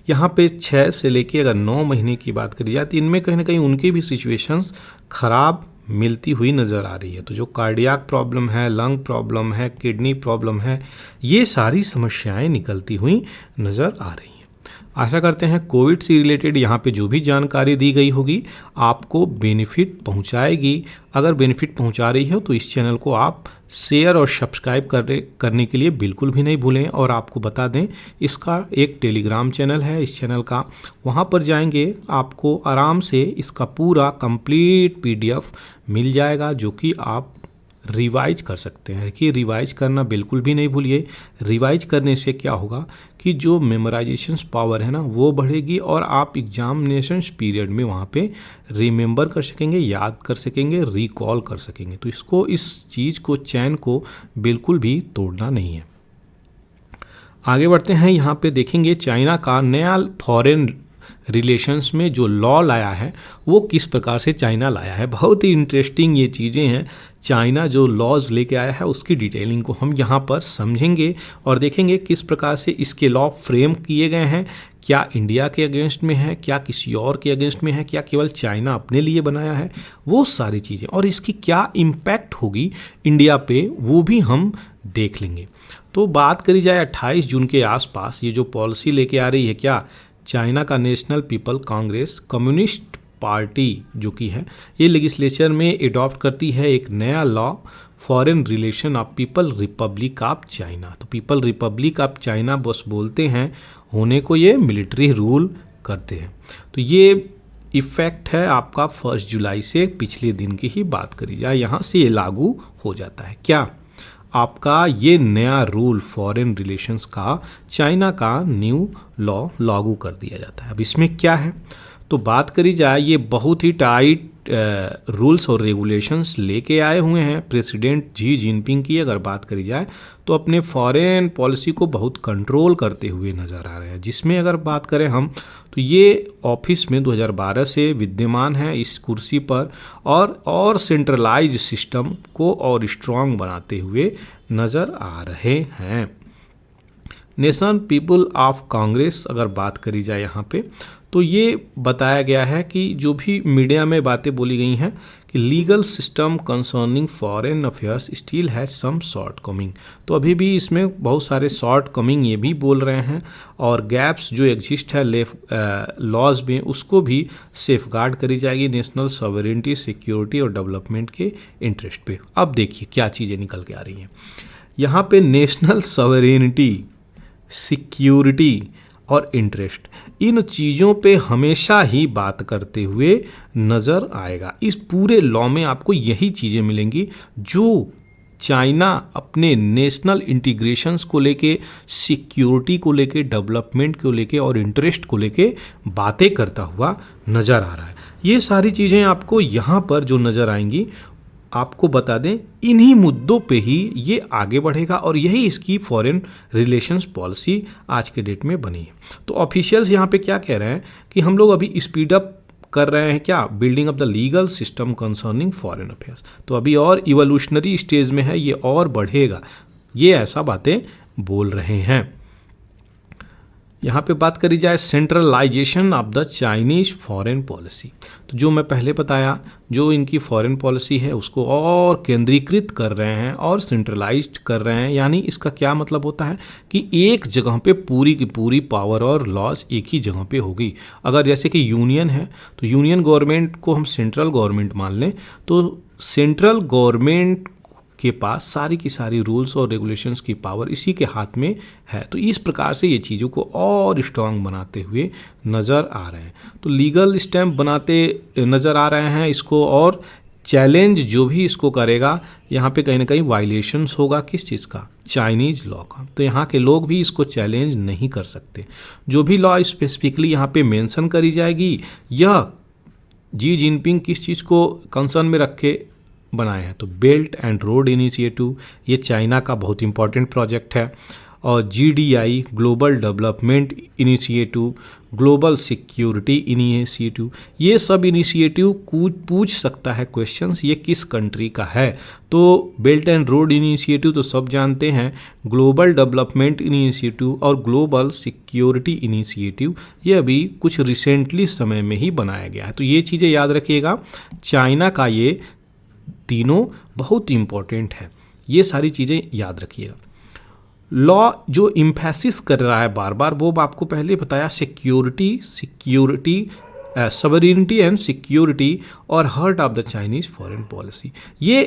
यहाँ पे 6 से लेके अगर 9 महीने की बात करी जाए तो इनमें कहीं ना कहीं उनकी भी सिचुएशंस खराब मिलती हुई नज़र आ रही है। तो जो कार्डियक प्रॉब्लम है, लंग प्रॉब्लम है, किडनी प्रॉब्लम है, ये सारी समस्याएं निकलती हुई नज़र आ रही हैं। आशा करते हैं कोविड से रिलेटेड यहाँ पे जो भी जानकारी दी गई होगी आपको बेनिफिट पहुँचाएगी। अगर बेनिफिट पहुँचा रही हो तो इस चैनल को आप शेयर और सब्सक्राइब करने के लिए बिल्कुल भी नहीं भूलें। और आपको बता दें इसका एक टेलीग्राम चैनल है इस चैनल का, वहाँ पर जाएंगे आपको आराम से इसका पूरा कंप्लीट PDF मिल जाएगा, जो कि आप रिवाइज कर सकते हैं। कि रिवाइज करना बिल्कुल भी नहीं भूलिए। रिवाइज करने से क्या होगा कि जो मेमोराइजेशन पावर है ना वो बढ़ेगी और आप एग्जामिनेशंस पीरियड में वहाँ पे रिमेंबर कर सकेंगे, याद कर सकेंगे, रिकॉल कर सकेंगे। तो इसको, इस चीज़ को, चैन को बिल्कुल भी तोड़ना नहीं है। आगे बढ़ते हैं, यहाँ पे देखेंगे चाइना का नया फॉरेन रिलेशंस में जो लॉ लाया है वो किस प्रकार से चाइना लाया है। बहुत ही इंटरेस्टिंग ये चीज़ें हैं। चाइना जो लॉज लेके आया है उसकी डिटेलिंग को हम यहाँ पर समझेंगे और देखेंगे किस प्रकार से इसके लॉ फ्रेम किए गए हैं। क्या इंडिया के अगेंस्ट में है, क्या किसी और के अगेंस्ट में है, क्या केवल चाइना अपने लिए बनाया है, वो सारी चीज़ें और इसकी क्या इम्पैक्ट होगी इंडिया पे वो भी हम देख लेंगे। तो बात करी जाए 28 जून के आसपास ये जो पॉलिसी लेके आ रही है, क्या चाइना का national people Congress communist party जो कि है ये लेजिस्लेचर में एडॉप्ट करती है एक नया law foreign relation of people Republic of China. तो पीपल रिपब्लिक ऑफ चाइना बस बोलते हैं, होने को ये मिलिट्री रूल करते हैं। तो ये इफ़ेक्ट है आपका 1 जुलाई से, पिछले दिन की ही बात करी जाए, यहाँ से ये लागू हो जाता है। क्या आपका ये नया रूल फॉरेन रिलेशंस का चाइना का न्यू लॉ लागू कर दिया जाता है। अब इसमें क्या है, तो बात करी जाए, ये बहुत ही टाइट रूल्स और रेगुलेशंस लेके आए हुए हैं प्रेसिडेंट जी जिनपिंग की। अगर बात करी जाए तो अपने फॉरेन पॉलिसी को बहुत कंट्रोल करते हुए नज़र आ रहे हैं, जिसमें अगर बात करें हम तो ये ऑफिस में 2012 से विद्यमान है इस कुर्सी पर, और सेंट्रलाइज सिस्टम को और स्ट्रॉन्ग बनाते हुए नज़र आ रहे हैं। नेशनल पीपल ऑफ कांग्रेस अगर बात करी जाए यहाँ पे, तो ये बताया गया है कि जो भी मीडिया में बातें बोली गई हैं कि legal system concerning foreign affairs still has some shortcoming. तो अभी भी इसमें बहुत सारे शॉर्ट कमिंग ये भी बोल रहे हैं, और गैप्स जो एग्जिस्ट है लॉज में उसको भी सेफ गार्ड करी जाएगी नेशनल सॉवरेनिटी, सिक्योरिटी और डेवलपमेंट के इंटरेस्ट पे। अब देखिए क्या चीज़ें निकल के आ रही हैं यहाँ पे। नेशनल सॉवरेनिटी, सिक्योरिटी और इंटरेस्ट, इन चीज़ों पे हमेशा ही बात करते हुए नज़र आएगा। इस पूरे लॉ में आपको यही चीज़ें मिलेंगी जो चाइना अपने नेशनल इंटीग्रेशंस को लेके, सिक्योरिटी को लेके, डेवलपमेंट को लेके और इंटरेस्ट को लेके बातें करता हुआ नज़र आ रहा है। ये सारी चीज़ें आपको यहाँ पर जो नज़र आएंगी, आपको बता दें इन्हीं मुद्दों पे ही ये आगे बढ़ेगा, और यही इसकी फॉरेन रिलेशंस पॉलिसी आज के डेट में बनी है। तो ऑफिशियल्स यहाँ पे क्या कह रहे हैं कि हम लोग अभी स्पीड अप कर रहे हैं, क्या, building of the legal system concerning foreign affairs. तो अभी और इवोल्यूशनरी स्टेज में है, ये और बढ़ेगा, ये ऐसा बातें बोल रहे हैं। यहाँ पे बात करी जाए centralisation of the Chinese foreign policy, तो जो मैं पहले बताया, जो इनकी फॉरेन पॉलिसी है उसको और केंद्रीकृत कर रहे हैं और सेंट्रलाइज्ड कर रहे हैं। यानी इसका क्या मतलब होता है कि एक जगह पे पूरी की पूरी पावर और लॉज एक ही जगह पे होगी। अगर जैसे कि यूनियन है तो यूनियन गवर्नमेंट को हम सेंट्रल गवर्नमेंट मान लें, तो सेंट्रल गवर्नमेंट के पास सारी की सारी रूल्स और रेगुलेशंस की पावर इसी के हाथ में है। तो इस प्रकार से ये चीज़ों को और स्ट्रांग बनाते हुए नज़र आ रहे हैं। तो लीगल स्टैम्प बनाते नज़र आ रहे हैं इसको, और चैलेंज जो भी इसको करेगा यहाँ पे कहीं ना कहीं वायलेशंस होगा, किस चीज़ का, चाइनीज़ लॉ का। तो यहाँ के लोग भी इसको चैलेंज नहीं कर सकते। जो भी लॉ स्पेसिफिकली यहाँ पे मेंशन करी जाएगी, यह जी जिनपिंग किस चीज़ को कंसर्न में रख के बनाए हैं, तो बेल्ट एंड रोड इनिशिएटिव, ये चाइना का बहुत इंपॉर्टेंट प्रोजेक्ट है। और GDI global development initiative, global security initiative, ये सब इनिशिएटिव पूछ सकता है क्वेश्चंस, ये किस कंट्री का है। तो बेल्ट एंड रोड इनिशिएटिव तो सब जानते हैं, ग्लोबल डेवलपमेंट इनिशिएटिव और ग्लोबल सिक्योरिटी इनिशिएटिव ये अभी कुछ रिसेंटली समय में ही बनाया गया है। तो ये चीज़ें याद रखिएगा, चाइना का ये तीनों बहुत इंपॉर्टेंट है, ये सारी चीज़ें याद रखिएगा। लॉ जो इम्फेसिस कर रहा है बार बार, वो आपको पहले बताया, सिक्योरिटी, सॉवरेनिटी एंड सिक्योरिटी और heart of the Chinese foreign policy. ये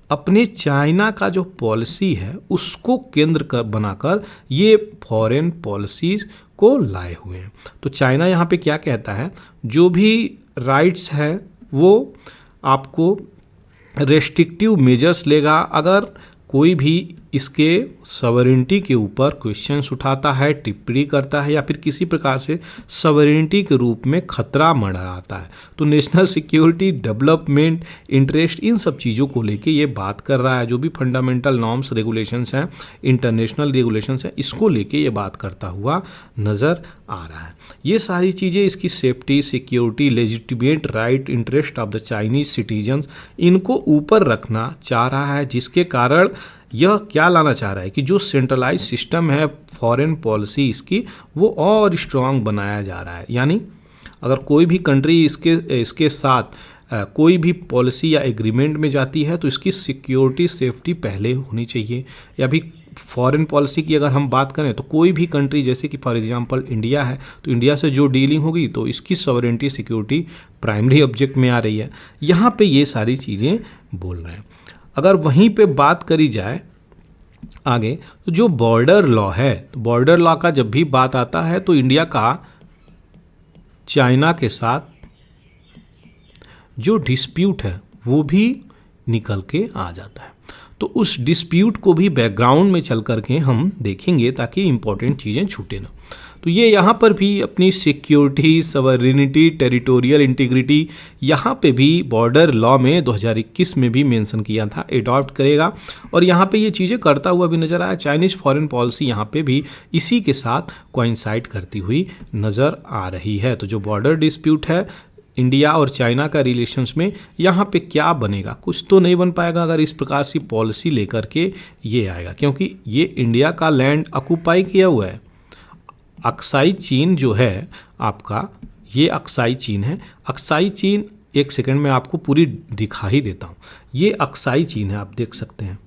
अपने चाइना का जो पॉलिसी है उसको केंद्र कर बनाकर ये फॉरेन पॉलिसीज को लाए हुए हैं। तो चाइना यहाँ पे क्या कहता है, जो भी राइट्स है वो आपको रेस्ट्रिक्टिव मेजर्स लेगा अगर कोई भी इसके सॉवरेनिटी के ऊपर क्वेश्चंस उठाता है, टिप्पणी करता है या फिर किसी प्रकार से सॉवरेनिटी के रूप में खतरा मंडराता है। तो नेशनल सिक्योरिटी, डेवलपमेंट, इंटरेस्ट, इन सब चीज़ों को लेके ये बात कर रहा है। जो भी फंडामेंटल नॉर्म्स, रेगुलेशंस हैं, इंटरनेशनल रेगुलेशंस हैं, इसको लेके ये बात करता हुआ नज़र आ रहा है। ये सारी चीज़ें इसकी safety, security, legitimate right, interest of the Chinese citizens, इनको ऊपर रखना चाह रहा है, जिसके कारण यह क्या लाना चाह रहा है कि जो सेंट्रलाइज सिस्टम है फॉरेन पॉलिसी इसकी, वो और स्ट्रांग बनाया जा रहा है। यानी अगर कोई भी कंट्री इसके साथ कोई भी पॉलिसी या एग्रीमेंट में जाती है तो इसकी सिक्योरिटी, सेफ्टी पहले होनी चाहिए। या भी फॉरेन पॉलिसी की अगर हम बात करें तो कोई भी कंट्री, जैसे कि फॉर एग्जांपल इंडिया है, तो इंडिया से जो डीलिंग होगी तो इसकी सॉवरेनिटी, सिक्योरिटी प्राइमरी ऑब्जेक्ट में आ रही है। यहाँ पे ये सारी चीज़ें बोल रहे हैं। अगर वहीं पे बात करी जाए आगे, तो जो बॉर्डर लॉ है, तो बॉर्डर लॉ का जब भी बात आता है तो इंडिया का चाइना के साथ जो डिस्प्यूट है वो भी निकल के आ जाता है। तो उस डिस्प्यूट को भी बैकग्राउंड में चल करके हम देखेंगे ताकि इंपॉर्टेंट चीज़ें छूटे ना। तो ये यहाँ पर भी अपनी सिक्योरिटी, सवर्निटी, टेरिटोरियल इंटीग्रिटी यहाँ पे भी बॉर्डर लॉ में 2021 में भी मेंशन किया था, एडॉप्ट करेगा और यहाँ पे ये चीज़ें करता हुआ भी नज़र आया। चाइनीज़ फॉरेन पॉलिसी यहाँ पे भी इसी के साथ कोइंसाइड करती हुई नज़र आ रही है। तो जो बॉर्डर डिस्प्यूट है इंडिया और चाइना का रिलेशंस में, यहाँ पे क्या बनेगा, कुछ तो नहीं बन पाएगा अगर इस प्रकार की पॉलिसी लेकर के ये आएगा, क्योंकि ये इंडिया का लैंड ऑक्यूपाई किया हुआ है। अक्साई चीन जो है आपका, ये अक्साई चीन है। अक्साई चीन, एक सेकंड में आपको पूरी दिखा ही देता हूँ। ये अक्साई चीन है, आप देख सकते हैं,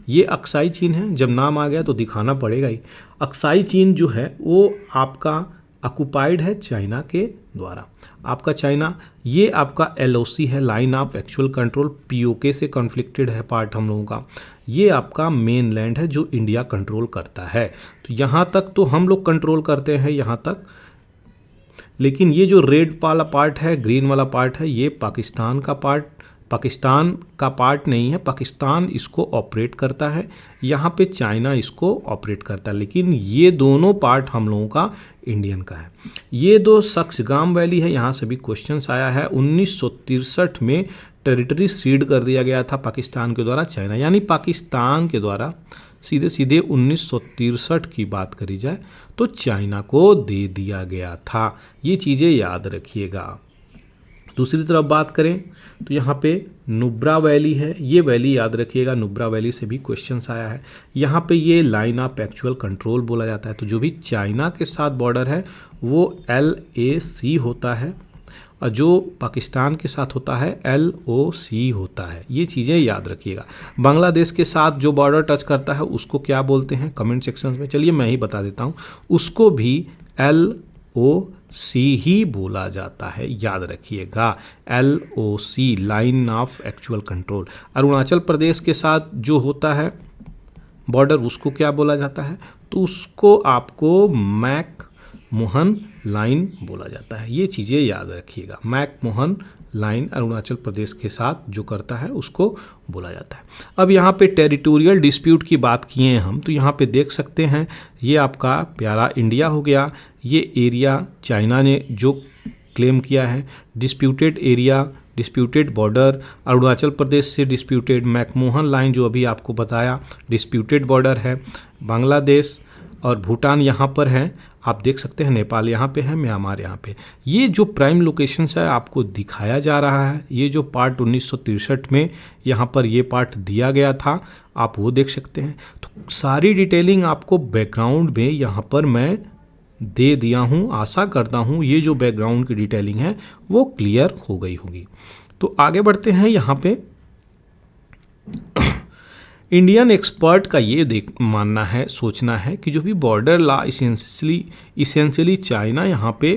ये अक्साई चीन है। जब नाम आ गया तो दिखाना पड़ेगा ही। अक्साई चीन जो है वो आपका ऑक्युपाइड है चाइना के द्वारा। आपका चाइना, ये आपका LOC है, line of actual control, POK से कॉन्फ्लिक्टेड है पार्ट हम लोगों का। ये आपका मेन लैंड है जो इंडिया कंट्रोल करता है। तो यहाँ तक तो हम लोग कंट्रोल करते हैं यहाँ तक, लेकिन ये जो रेड वाला पार्ट है, ग्रीन वाला पार्ट है, ये पाकिस्तान का पार्ट नहीं है। पाकिस्तान इसको ऑपरेट करता है, यहाँ पे चाइना इसको ऑपरेट करता है, लेकिन ये दोनों पार्ट हम लोगों का इंडियन का है। ये दो सक्सगाम वैली है, यहाँ से भी क्वेश्चंस आया है। 1963 में टेरिटरी सीड कर दिया गया था पाकिस्तान के द्वारा चाइना, यानी पाकिस्तान के द्वारा सीधे सीधे 1963 की बात करी जाए तो चाइना को दे दिया गया था। ये चीज़ें याद रखिएगा। दूसरी तरफ बात करें तो यहाँ पे नुब्रा वैली है, ये वैली याद रखिएगा, नुब्रा वैली से भी क्वेश्चंस आया है। यहाँ पे ये लाइन ऑफ एक्चुअल कंट्रोल बोला जाता है। तो जो भी चाइना के साथ बॉर्डर है वो LAC होता है और जो पाकिस्तान के साथ होता है LOC होता है। ये चीज़ें याद रखिएगा। बांग्लादेश के साथ जो बॉर्डर टच करता है उसको क्या बोलते हैं कमेंट सेक्शन में, चलिए मैं ही बता देता हूँ, उसको भी LOC ही बोला जाता है, याद रखिएगा। LOC, line of actual control. Arunachal Pradesh के साथ जो होता है बॉर्डर उसको क्या बोला जाता है, तो उसको आपको मैक मोहन लाइन बोला जाता है। ये चीज़ें याद रखिएगा। मैक मोहन लाइन अरुणाचल प्रदेश के साथ जो करता है उसको बोला जाता है। अब यहाँ पे टेरिटोरियल डिस्प्यूट की बात किए हैं हम, तो यहाँ पे देख सकते हैं ये आपका प्यारा इंडिया हो गया, ये एरिया चाइना ने जो क्लेम किया है, disputed area, disputed border, Arunachal Pradesh से डिस्प्यूटेड, मैकमोहन लाइन जो अभी आपको बताया डिस्प्यूटेड बॉर्डर है, बांग्लादेश और भूटान यहाँ पर हैं, आप देख सकते हैं, नेपाल यहाँ पे है, म्यांमार यहाँ पे। ये जो प्राइम लोकेशंस है आपको दिखाया जा रहा है, ये जो पार्ट 1963 में यहाँ पर ये पार्ट दिया गया था आप वो देख सकते हैं। तो सारी डिटेलिंग आपको बैकग्राउंड में यहाँ पर मैं दे दिया हूँ। आशा करता हूँ ये जो बैकग्राउंड की डिटेलिंग है वो क्लियर हो गई होगी। तो आगे बढ़ते हैं। यहाँ पे इंडियन एक्सपर्ट का ये मानना है, सोचना है कि जो भी बॉर्डर लॉ इसेंशियली चाइना यहाँ पे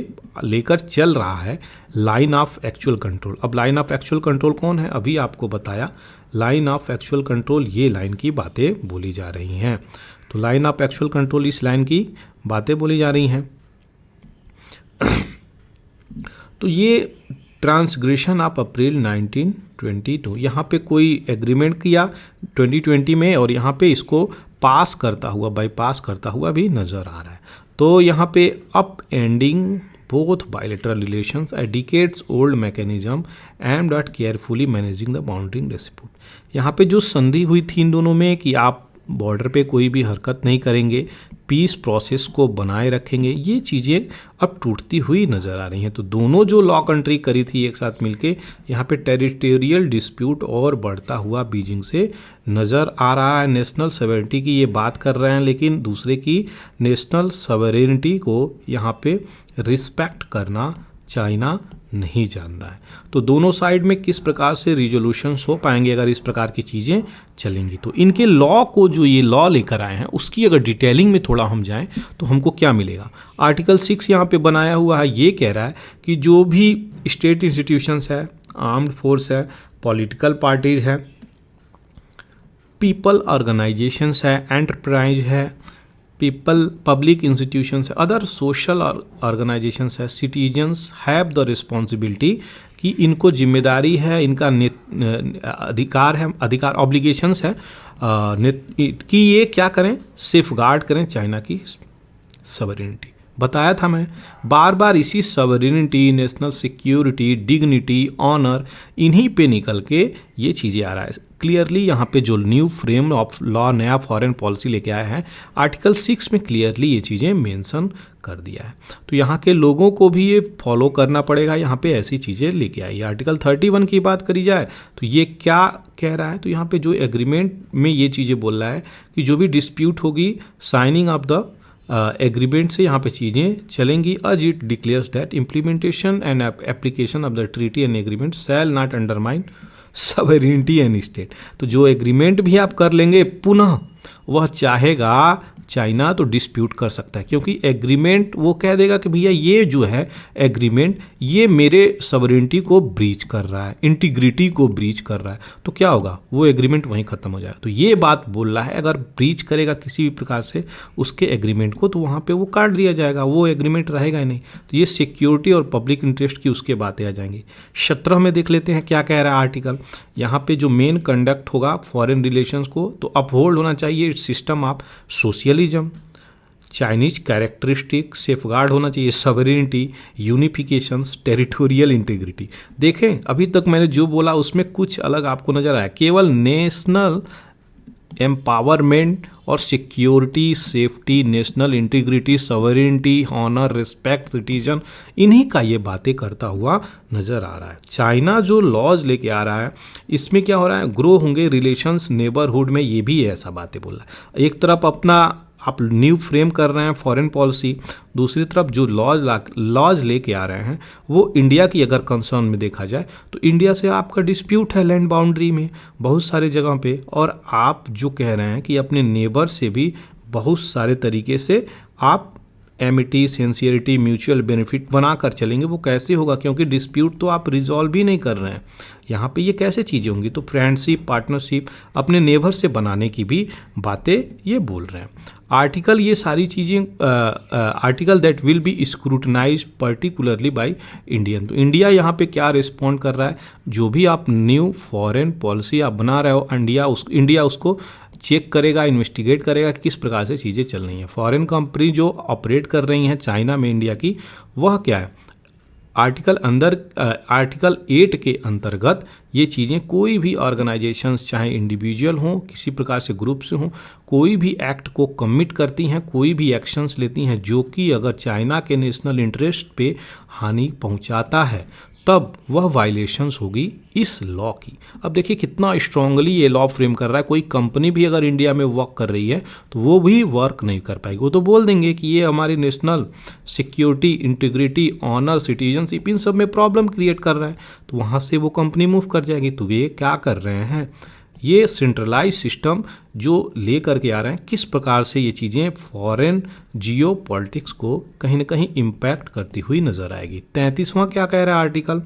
लेकर चल रहा है लाइन ऑफ एक्चुअल कंट्रोल। अब लाइन ऑफ एक्चुअल कंट्रोल कौन है, अभी आपको बताया लाइन ऑफ एक्चुअल कंट्रोल, ये लाइन की बातें बोली जा रही हैं। तो लाइन ऑफ एक्चुअल कंट्रोल, इस लाइन की बातें बोली जा रही हैं। तो ये ट्रांसग्रेशन ऑफ अप्रैल 1922, यहाँ पे कोई एग्रीमेंट किया 2020 में और यहाँ पे इसको पास करता हुआ, बाईपास करता हुआ भी नज़र आ रहा है। तो यहाँ पे upending both bilateral relations a decades old mechanism and at carefully managing the boundary dispute. यहाँ पे जो संधि हुई थी इन दोनों में कि आप बॉर्डर पे कोई भी हरकत नहीं करेंगे, पीस प्रोसेस को बनाए रखेंगे, ये चीज़ें अब टूटती हुई नज़र आ रही हैं। तो दोनों जो लॉ कंट्री करी थी एक साथ मिलके, यहाँ पे टेरिटोरियल डिस्प्यूट और बढ़ता हुआ बीजिंग से नज़र आ रहा है। नेशनल सॉवरेनिटी की ये बात कर रहे हैं, लेकिन दूसरे की नेशनल सॉवरेनिटी को यहाँ पे रिस्पेक्ट करना चाइना नहीं जान रहा है। तो दोनों साइड में किस प्रकार से रिजोल्यूशंस हो पाएंगे अगर इस प्रकार की चीज़ें चलेंगी। तो इनके लॉ को, जो ये लॉ लेकर आए हैं, उसकी अगर डिटेलिंग में थोड़ा हम जाएं तो हमको क्या मिलेगा। आर्टिकल 6 यहाँ पे बनाया हुआ है, ये कह रहा है कि जो भी स्टेट इंस्टीट्यूशंस है, आर्म्ड फोर्स है, पॉलिटिकल पार्टीज है, पीपल ऑर्गेनाइजेशंस है, एंटरप्राइज है, पीपल पब्लिक इंस्टीट्यूशंस है, अदर सोशल ऑर्गेनाइजेशंस है, सिटीजन्स हैव द रिस्पॉन्सिबिलिटी कि इनको जिम्मेदारी है, इनका अधिकार है, अधिकार ऑब्लिगेशंस है कि ये क्या करें, सेफ गार्ड करें चाइना की सॉवरेनिटी। बताया था मैं बार बार, इसी sovereignty, national security, dignity, honour, इन्हीं पे निकल के ये चीज़ें आ रहा है। क्लियरली यहाँ पे जो न्यू फ्रेम ऑफ लॉ, नया फॉरेन पॉलिसी लेके आए हैं, आर्टिकल 6 में क्लियरली ये चीज़ें मेंशन कर दिया है। तो यहाँ के लोगों को भी ये फॉलो करना पड़ेगा, यहाँ पे ऐसी चीज़ें लेके आई। आर्टिकल 31 की बात करी जाए तो ये क्या कह रहा है, तो यहाँ पे जो एग्रीमेंट में ये चीज़ें बोल रहा है कि जो भी डिस्प्यूट होगी, साइनिंग ऑफ द एग्रीमेंट से यहाँ पे चीज़ें चलेंगी। As it declares that implementation and application of the treaty and agreement shall not undermine sovereignty and state. तो जो एग्रीमेंट भी आप कर लेंगे, पुनः वह चाहेगा चाइना तो डिस्प्यूट कर सकता है, क्योंकि एग्रीमेंट वो कह देगा कि भैया ये जो है एग्रीमेंट, ये मेरे सॉवरेनिटी को ब्रीच कर रहा है, इंटीग्रिटी को ब्रीच कर रहा है, तो क्या होगा, वो एग्रीमेंट वहीं ख़त्म हो जाएगा। तो ये बात बोल रहा है, अगर ब्रीच करेगा किसी भी प्रकार से उसके एग्रीमेंट को, तो वहाँ पे वो काट दिया जाएगा, वो एग्रीमेंट रहेगा ही नहीं। तो ये सिक्योरिटी और पब्लिक इंटरेस्ट की उसके बातें आ जाएंगी। 17 में देख लेते हैं क्या कह रहा है आर्टिकल। यहाँ पे जो मेन कंडक्ट होगा फॉरेन रिलेशंस को, तो अपहोल्ड होना चाहिए system of socialism, Chinese characteristic, safeguard होना चाहिए सॉवरेनिटी, यूनिफिकेशंस, टेरिटोरियल इंटीग्रिटी। देखें अभी तक मैंने जो बोला उसमें कुछ अलग आपको नजर आया, केवल नेशनल एम्पावरमेंट और security, safety, national integrity, sovereignty, honour, respect, citizen, इन्हीं का ये बातें करता हुआ नज़र आ रहा है। चाइना जो लॉज लेके आ रहा है, इसमें क्या हो रहा है, ग्रो होंगे रिलेशंस नेबरहुड में, ये भी ऐसा बातें बोल रहा है। एक तरफ अपना आप न्यू फ्रेम कर रहे हैं फॉरेन पॉलिसी, दूसरी तरफ जो लॉज लेके आ रहे हैं वो इंडिया की अगर कंसर्न में देखा जाए तो इंडिया से आपका डिस्प्यूट है लैंड बाउंड्री में बहुत सारे जगह पे, और आप जो कह रहे हैं कि अपने नेबर से भी बहुत सारे तरीके से आप एमिटी, सिंसियरिटी, म्यूचुअल बेनिफिट बनाकर चलेंगे। वो कैसे होगा, क्योंकि डिस्प्यूट तो आप रिजॉल्व ही नहीं कर रहे हैं। यहाँ पे ये कैसे चीज़ें होंगी, तो फ्रेंडशिप, पार्टनरशिप अपने नेबर से बनाने की भी बातें ये बोल रहे हैं। आर्टिकल ये सारी चीज़ें article that will be scrutinise particularly by Indian. तो इंडिया यहाँ पे क्या रिस्पॉन्ड कर रहा है, जो भी आप न्यू फॉरेन पॉलिसी आप बना रहे हो, इंडिया उसको चेक करेगा, इन्वेस्टिगेट करेगा कि किस प्रकार से चीज़ें चल रही हैं। फॉरेन कंपनी जो ऑपरेट कर रही हैं चाइना में इंडिया की, वह क्या है, आर्टिकल 8 के अंतर्गत ये चीज़ें, कोई भी ऑर्गेनाइजेशंस चाहे इंडिविजुअल हों, किसी प्रकार से ग्रुप से हों, कोई भी एक्ट को कमिट करती हैं, कोई भी एक्शंस लेती हैं जो कि अगर चाइना के नेशनल इंटरेस्ट पे हानि पहुंचाता है, तब वह वायलेशंस होगी इस लॉ की। अब देखिए कितना स्ट्रांगली ये लॉ फ्रेम कर रहा है। कोई कंपनी भी अगर इंडिया में वर्क कर रही है तो वो भी वर्क नहीं कर पाएगी। वो तो बोल देंगे कि ये हमारी national security, integrity, honour, citizenship, इन सब में प्रॉब्लम क्रिएट कर रहा है, तो वहाँ से वो कंपनी मूव कर जाएगी। तो ये क्या कर रहे हैं, ये सेंट्रलाइज सिस्टम जो ले करके आ रहे हैं, किस प्रकार से ये चीज़ें फॉरेन जियो पॉलिटिक्स को कहीं ना कहीं इम्पैक्ट करती हुई नजर आएगी। 33वां क्या कह रहा है article,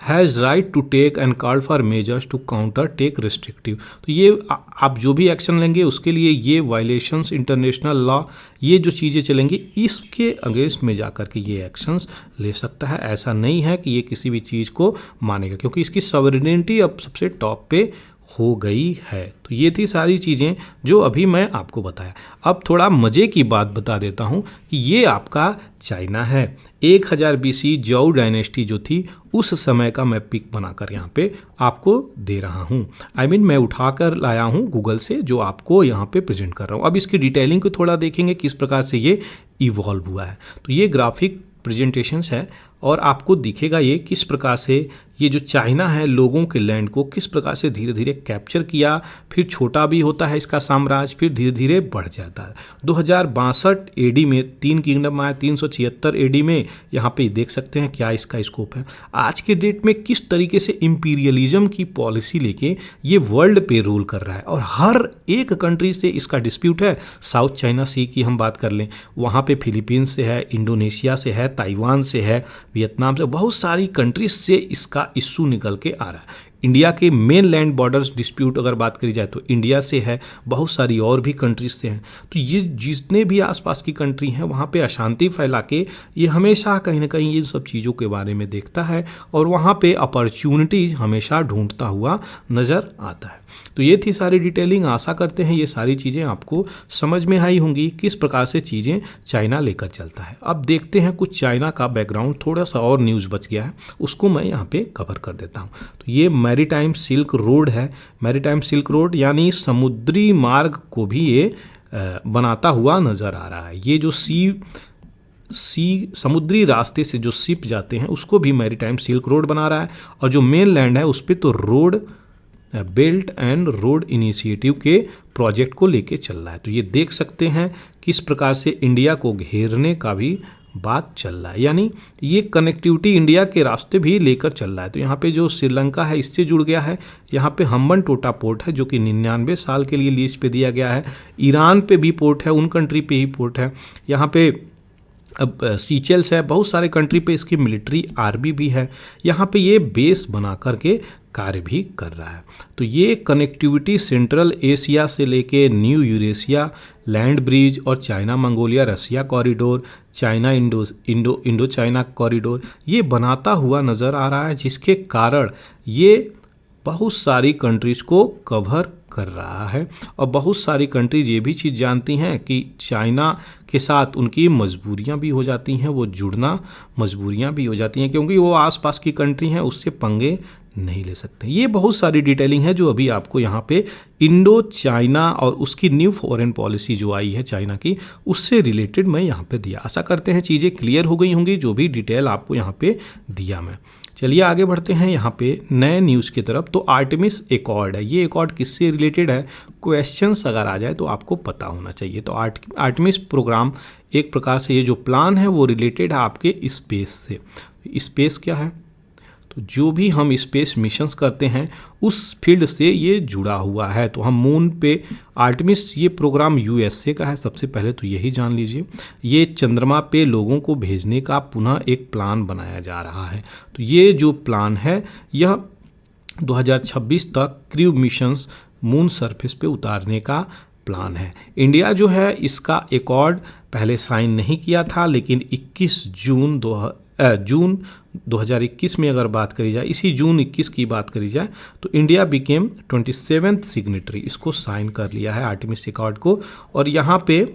has right to take and call for measures to counter take restrictive. तो ये आप जो भी एक्शन लेंगे उसके लिए ये वायलेशंस, इंटरनेशनल लॉ, ये जो चीज़ें चलेंगी इसके अगेंस्ट में जाकर के ये एक्शंस ले सकता है। ऐसा नहीं है कि ये किसी भी चीज़ को मानेगा, क्योंकि इसकी सॉवरेनिटी अब सबसे टॉप पे हो गई है। तो ये थी सारी चीज़ें जो अभी मैं आपको बताया। अब थोड़ा मज़े की बात बता देता हूँ कि ये आपका चाइना है। 1000 BC जौ डायनेस्टी जो थी उस समय का मैं पिक बनाकर यहाँ पे आपको दे रहा हूँ। मैं उठाकर लाया हूँ गूगल से, जो आपको यहाँ पे प्रेजेंट कर रहा हूँ। अब इसकी डिटेलिंग को थोड़ा देखेंगे किस प्रकार से ये इवॉल्व हुआ है। तो ये ग्राफिक प्रेजेंटेशंस है और आपको दिखेगा ये किस प्रकार से ये जो चाइना है लोगों के लैंड को किस प्रकार से धीरे धीरे कैप्चर किया, फिर छोटा भी होता है इसका साम्राज्य, फिर धीरे धीरे बढ़ जाता है। 2062 AD में 3 किंगडम आया, 376 AD में यहाँ पे देख सकते हैं क्या इसका स्कोप है। आज के डेट में किस तरीके से इंपीरियलिज्म की पॉलिसी लेके ये वर्ल्ड पे रूल कर रहा है, और हर एक कंट्री से इसका डिस्प्यूट है। साउथ चाइना सी की हम बात कर लें, वहाँ पे फिलीपींस से है, इंडोनेशिया से है, ताइवान से है, वियतनाम से, बहुत सारी कंट्रीज से इसका इशू निकल के आ रहा है। इंडिया के मेन लैंड बॉर्डर्स डिस्प्यूट अगर बात करी जाए तो इंडिया से है, बहुत सारी और भी कंट्रीज से हैं। तो ये जितने भी आसपास की कंट्री हैं वहाँ पे अशांति फैला के ये हमेशा कहीं ना कहीं इन सब चीज़ों के बारे में देखता है और वहाँ पे अपॉर्चुनिटीज हमेशा ढूंढता हुआ नज़र आता है। तो ये थी सारी डिटेलिंग। आशा करते हैं ये सारी चीज़ें आपको समझ में आई होंगी किस प्रकार से चीज़ें चाइना लेकर चलता है। अब देखते हैं कुछ चाइना का बैकग्राउंड, थोड़ा सा और न्यूज़ बच गया है, उसको मैं यहाँ पे कवर कर देता हूँ। तो ये मैरीटाइम सिल्क रोड है। मैरीटाइम सिल्क रोड यानी समुद्री मार्ग को भी ये बनाता हुआ नज़र आ रहा है। ये जो समुद्री रास्ते से जो शिप जाते हैं उसको भी मैरीटाइम सिल्क रोड बना रहा है, और जो मेन लैंड है उस पर तो road belt and road initiative के प्रोजेक्ट को लेके चल रहा है। तो ये देख सकते हैं किस प्रकार से इंडिया को घेरने का भी बात चल रहा है, यानी ये कनेक्टिविटी इंडिया के रास्ते भी लेकर चल रहा है। तो यहाँ पे जो श्रीलंका है इससे जुड़ गया है, यहाँ पे हम्बन टोटा पोर्ट है जो कि 99 साल के लिए लीज पे दिया गया है। ईरान पे भी पोर्ट है, उन कंट्री पे ही पोर्ट है। यहाँ पे अब सीचेल्स है, बहुत सारे कंट्री पे इसकी मिलिट्री आर्मी भी है। यहाँ पे ये बेस बना करके कार्य भी कर रहा है। तो ये कनेक्टिविटी सेंट्रल एशिया से लेके न्यू यूरेशिया लैंड ब्रिज और China Mongolia Russia corridor, China Indo China corridor ये बनाता हुआ नज़र आ रहा है, जिसके कारण ये बहुत सारी कंट्रीज़ को कवर कर रहा है। और बहुत सारी कंट्रीज ये भी चीज़ जानती हैं कि चाइना के साथ उनकी मजबूरियां भी हो जाती हैं, वो जुड़ना मजबूरियां भी हो जाती हैं, क्योंकि वो आसपास की कंट्री हैं, उससे पंगे नहीं ले सकते। ये बहुत सारी डिटेलिंग है जो अभी आपको यहाँ पे इंडो चाइना और उसकी न्यू फॉरेन पॉलिसी जो आई है चाइना की, उससे रिलेटेड मैं यहाँ पे दिया। आशा करते हैं चीज़ें क्लियर हो गई होंगी जो भी डिटेल आपको यहाँ पे दिया मैं। चलिए आगे बढ़ते हैं यहाँ पे नए न्यूज़ की तरफ। तो आर्टेमिस एकॉर्ड है, ये एकॉर्ड किससे रिलेटेड है, क्वेश्चंस अगर आ जाए तो आपको पता होना चाहिए। तो आर्टेमिस प्रोग्राम एक प्रकार से ये जो प्लान है वो रिलेटेड है आपके स्पेस से। स्पेस क्या है, तो जो भी हम स्पेस मिशंस करते हैं उस फील्ड से ये जुड़ा हुआ है। तो हम मून पे आर्टेमिस ये प्रोग्राम यूएसए का है, सबसे पहले तो यही जान लीजिए। ये चंद्रमा पे लोगों को भेजने का पुनः एक प्लान बनाया जा रहा है। तो ये जो प्लान है यह 2026 तक क्रू मिशंस मून सरफेस पे उतारने का प्लान है। इंडिया जो है इसका एकॉर्ड पहले साइन नहीं किया था, लेकिन 21 जून 2021 में अगर बात करी जाए, इसी जून 21 की बात करी जाए, तो इंडिया बिकेम 27th सिग्नेटरी, इसको साइन कर लिया है आर्टेमिस एकॉर्ड को। और यहाँ पे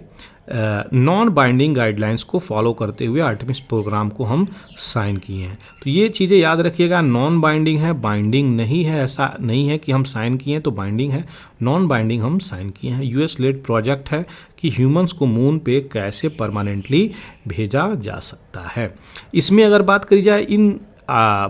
नॉन बाइंडिंग गाइडलाइंस को फॉलो करते हुए आर्टेमिस प्रोग्राम को हम साइन किए हैं। तो ये चीज़ें याद रखिएगा, नॉन बाइंडिंग है, बाइंडिंग नहीं है। ऐसा नहीं है कि हम साइन किए हैं तो बाइंडिंग है, नॉन बाइंडिंग हम साइन किए हैं। यूएस लेड प्रोजेक्ट है कि ह्यूमंस को मून पे कैसे परमानेंटली भेजा जा सकता है। इसमें अगर बात करी जाए इन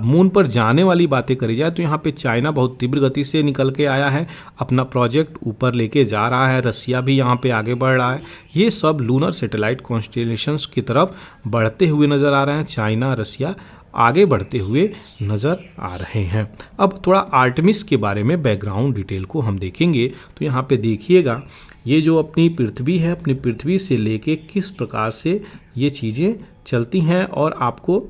मून पर जाने वाली बातें करी जाए तो यहाँ पे चाइना बहुत तीव्र गति से निकल के आया है, अपना प्रोजेक्ट ऊपर लेके जा रहा है। रसिया भी यहाँ पे आगे बढ़ रहा है। ये सब लूनर सैटेलाइट कॉन्स्टेलेशंस की तरफ बढ़ते हुए नज़र आ रहे हैं। चाइना रसिया आगे बढ़ते हुए नज़र आ रहे हैं। अब थोड़ा आर्टेमिस के बारे में बैकग्राउंड डिटेल को हम देखेंगे। तो यहाँ पे देखिएगा, ये जो अपनी पृथ्वी है, अपनी पृथ्वी से लेके किस प्रकार से ये चीज़ें चलती हैं और आपको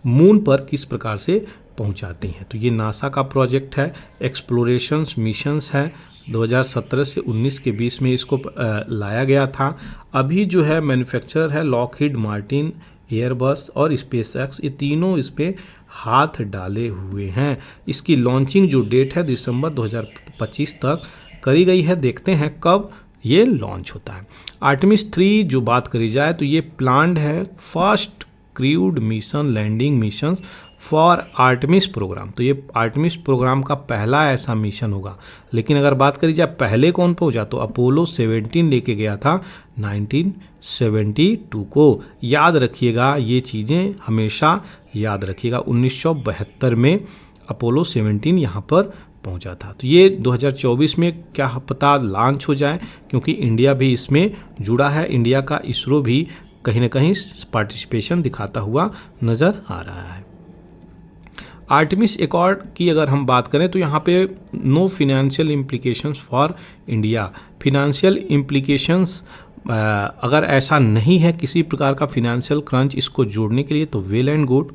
मून पर किस प्रकार से पहुंचाती हैं। तो ये नासा का प्रोजेक्ट है, एक्सप्लोरेशंस मिशंस है। 2017 से 19 के बीच में इसको लाया गया था। अभी जो है मैन्युफैक्चरर है लॉकहीड मार्टिन, एयरबस और स्पेसएक्स, ये तीनों इस पर हाथ डाले हुए हैं। इसकी लॉन्चिंग जो डेट है दिसंबर 2025 तक करी गई है। देखते हैं कब ये लॉन्च होता है। आर्टेमिस 3 जो बात करी जाए तो ये प्लान्ड है first crewed mission landing missions for Artemis programme. तो ये आर्टेमिस प्रोग्राम का पहला ऐसा मिशन होगा। लेकिन अगर बात करी जाए पहले कौन पहुंचा, तो अपोलो 17 लेके गया था 1972 को। याद रखिएगा, ये चीज़ें हमेशा याद रखिएगा। 1972 में अपोलो 17 यहाँ पर पहुंचा था। तो ये 2024 में क्या पता लॉन्च हो जाए, क्योंकि इंडिया भी इसमें जुड़ा है। इंडिया का इसरो भी कहीं ना कहीं पार्टिसिपेशन दिखाता हुआ नज़र आ रहा है। आर्टेमिस एकॉर्ड की अगर हम बात करें तो यहाँ पे no financial implications for India. Financial implications अगर ऐसा नहीं है किसी प्रकार का फिनेंशियल क्रंच इसको जोड़ने के लिए, तो वेल एंड गुड।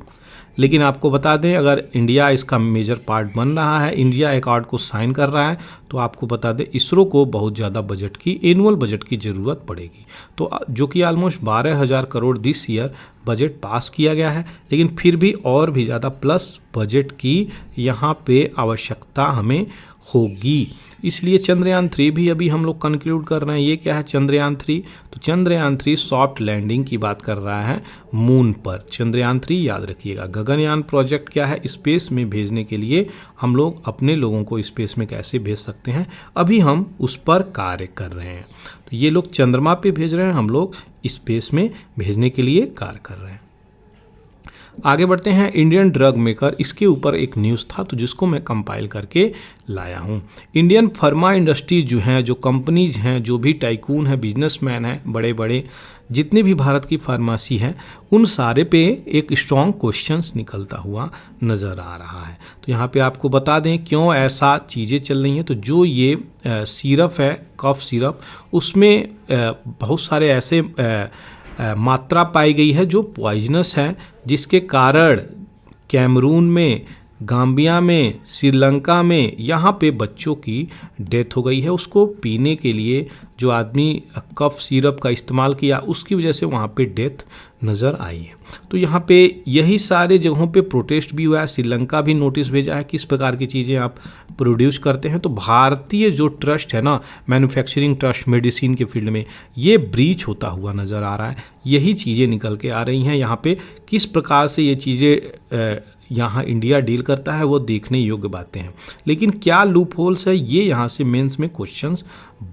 लेकिन आपको बता दें, अगर इंडिया इसका मेजर पार्ट बन रहा है, इंडिया अकॉर्ड को साइन कर रहा है, तो आपको बता दें इसरो को बहुत ज़्यादा बजट की, एनुअल बजट की ज़रूरत पड़ेगी। तो जो कि almost 12,000 crore this year budget pass किया गया है, लेकिन फिर भी और भी ज़्यादा प्लस बजट की यहाँ पे आवश्यकता हमें होगी। इसलिए चंद्रयान-3 भी अभी हम लोग कंक्लूड कर रहे हैं। ये क्या है चंद्रयान-3? तो चंद्रयान-3 सॉफ्ट लैंडिंग की बात कर रहा है मून पर। चंद्रयान-3 याद रखिएगा। गगनयान प्रोजेक्ट क्या है? स्पेस में भेजने के लिए हम लोग अपने लोगों को स्पेस में कैसे भेज सकते हैं, अभी हम उस पर कार्य कर रहे हैं। तो ये लोग चंद्रमा पे भेज रहे हैं, हम लोग स्पेस में भेजने के लिए कार्य कर रहे हैं। आगे बढ़ते हैं। इंडियन ड्रग मेकर, इसके ऊपर एक न्यूज़ था तो जिसको मैं कंपाइल करके लाया हूँ। इंडियन फार्मा इंडस्ट्री जो हैं, जो कंपनीज हैं, जो भी टाइकून है, बिजनेसमैन हैं, बड़े बड़े जितने भी भारत की फार्मेसी हैं, उन सारे पे एक स्ट्रॉन्ग क्वेश्चंस निकलता हुआ नज़र आ रहा है। तो यहाँ पे आपको बता दें क्यों ऐसा चीज़ें चल रही हैं। तो जो ये सिरप है, कफ सिरप, उसमें बहुत सारे ऐसे मात्रा पाई गई है जो पॉइजनस है, जिसके कारण कैमरून में, गाम्बिया में, श्रीलंका में यहाँ पे बच्चों की डेथ हो गई है। उसको पीने के लिए जो आदमी कफ सिरप का इस्तेमाल किया, उसकी वजह से वहाँ पे डेथ नज़र आई है। तो यहाँ पे यही सारे जगहों पे प्रोटेस्ट भी हुआ है। श्रीलंका भी नोटिस भेजा है किस प्रकार की चीज़ें आप प्रोड्यूस करते हैं। तो भारतीय जो ट्रस्ट है ना, मैन्युफैक्चरिंग ट्रस्ट मेडिसिन के फील्ड में, ये ब्रीच होता हुआ नज़र आ रहा है। यही चीज़ें निकल के आ रही हैं। यहाँ पे किस प्रकार से ये चीज़ें यहाँ इंडिया डील करता है, वो देखने योग्य बातें हैं। लेकिन क्या लूप होल्स है, ये यहाँ से मेंस में क्वेश्चंस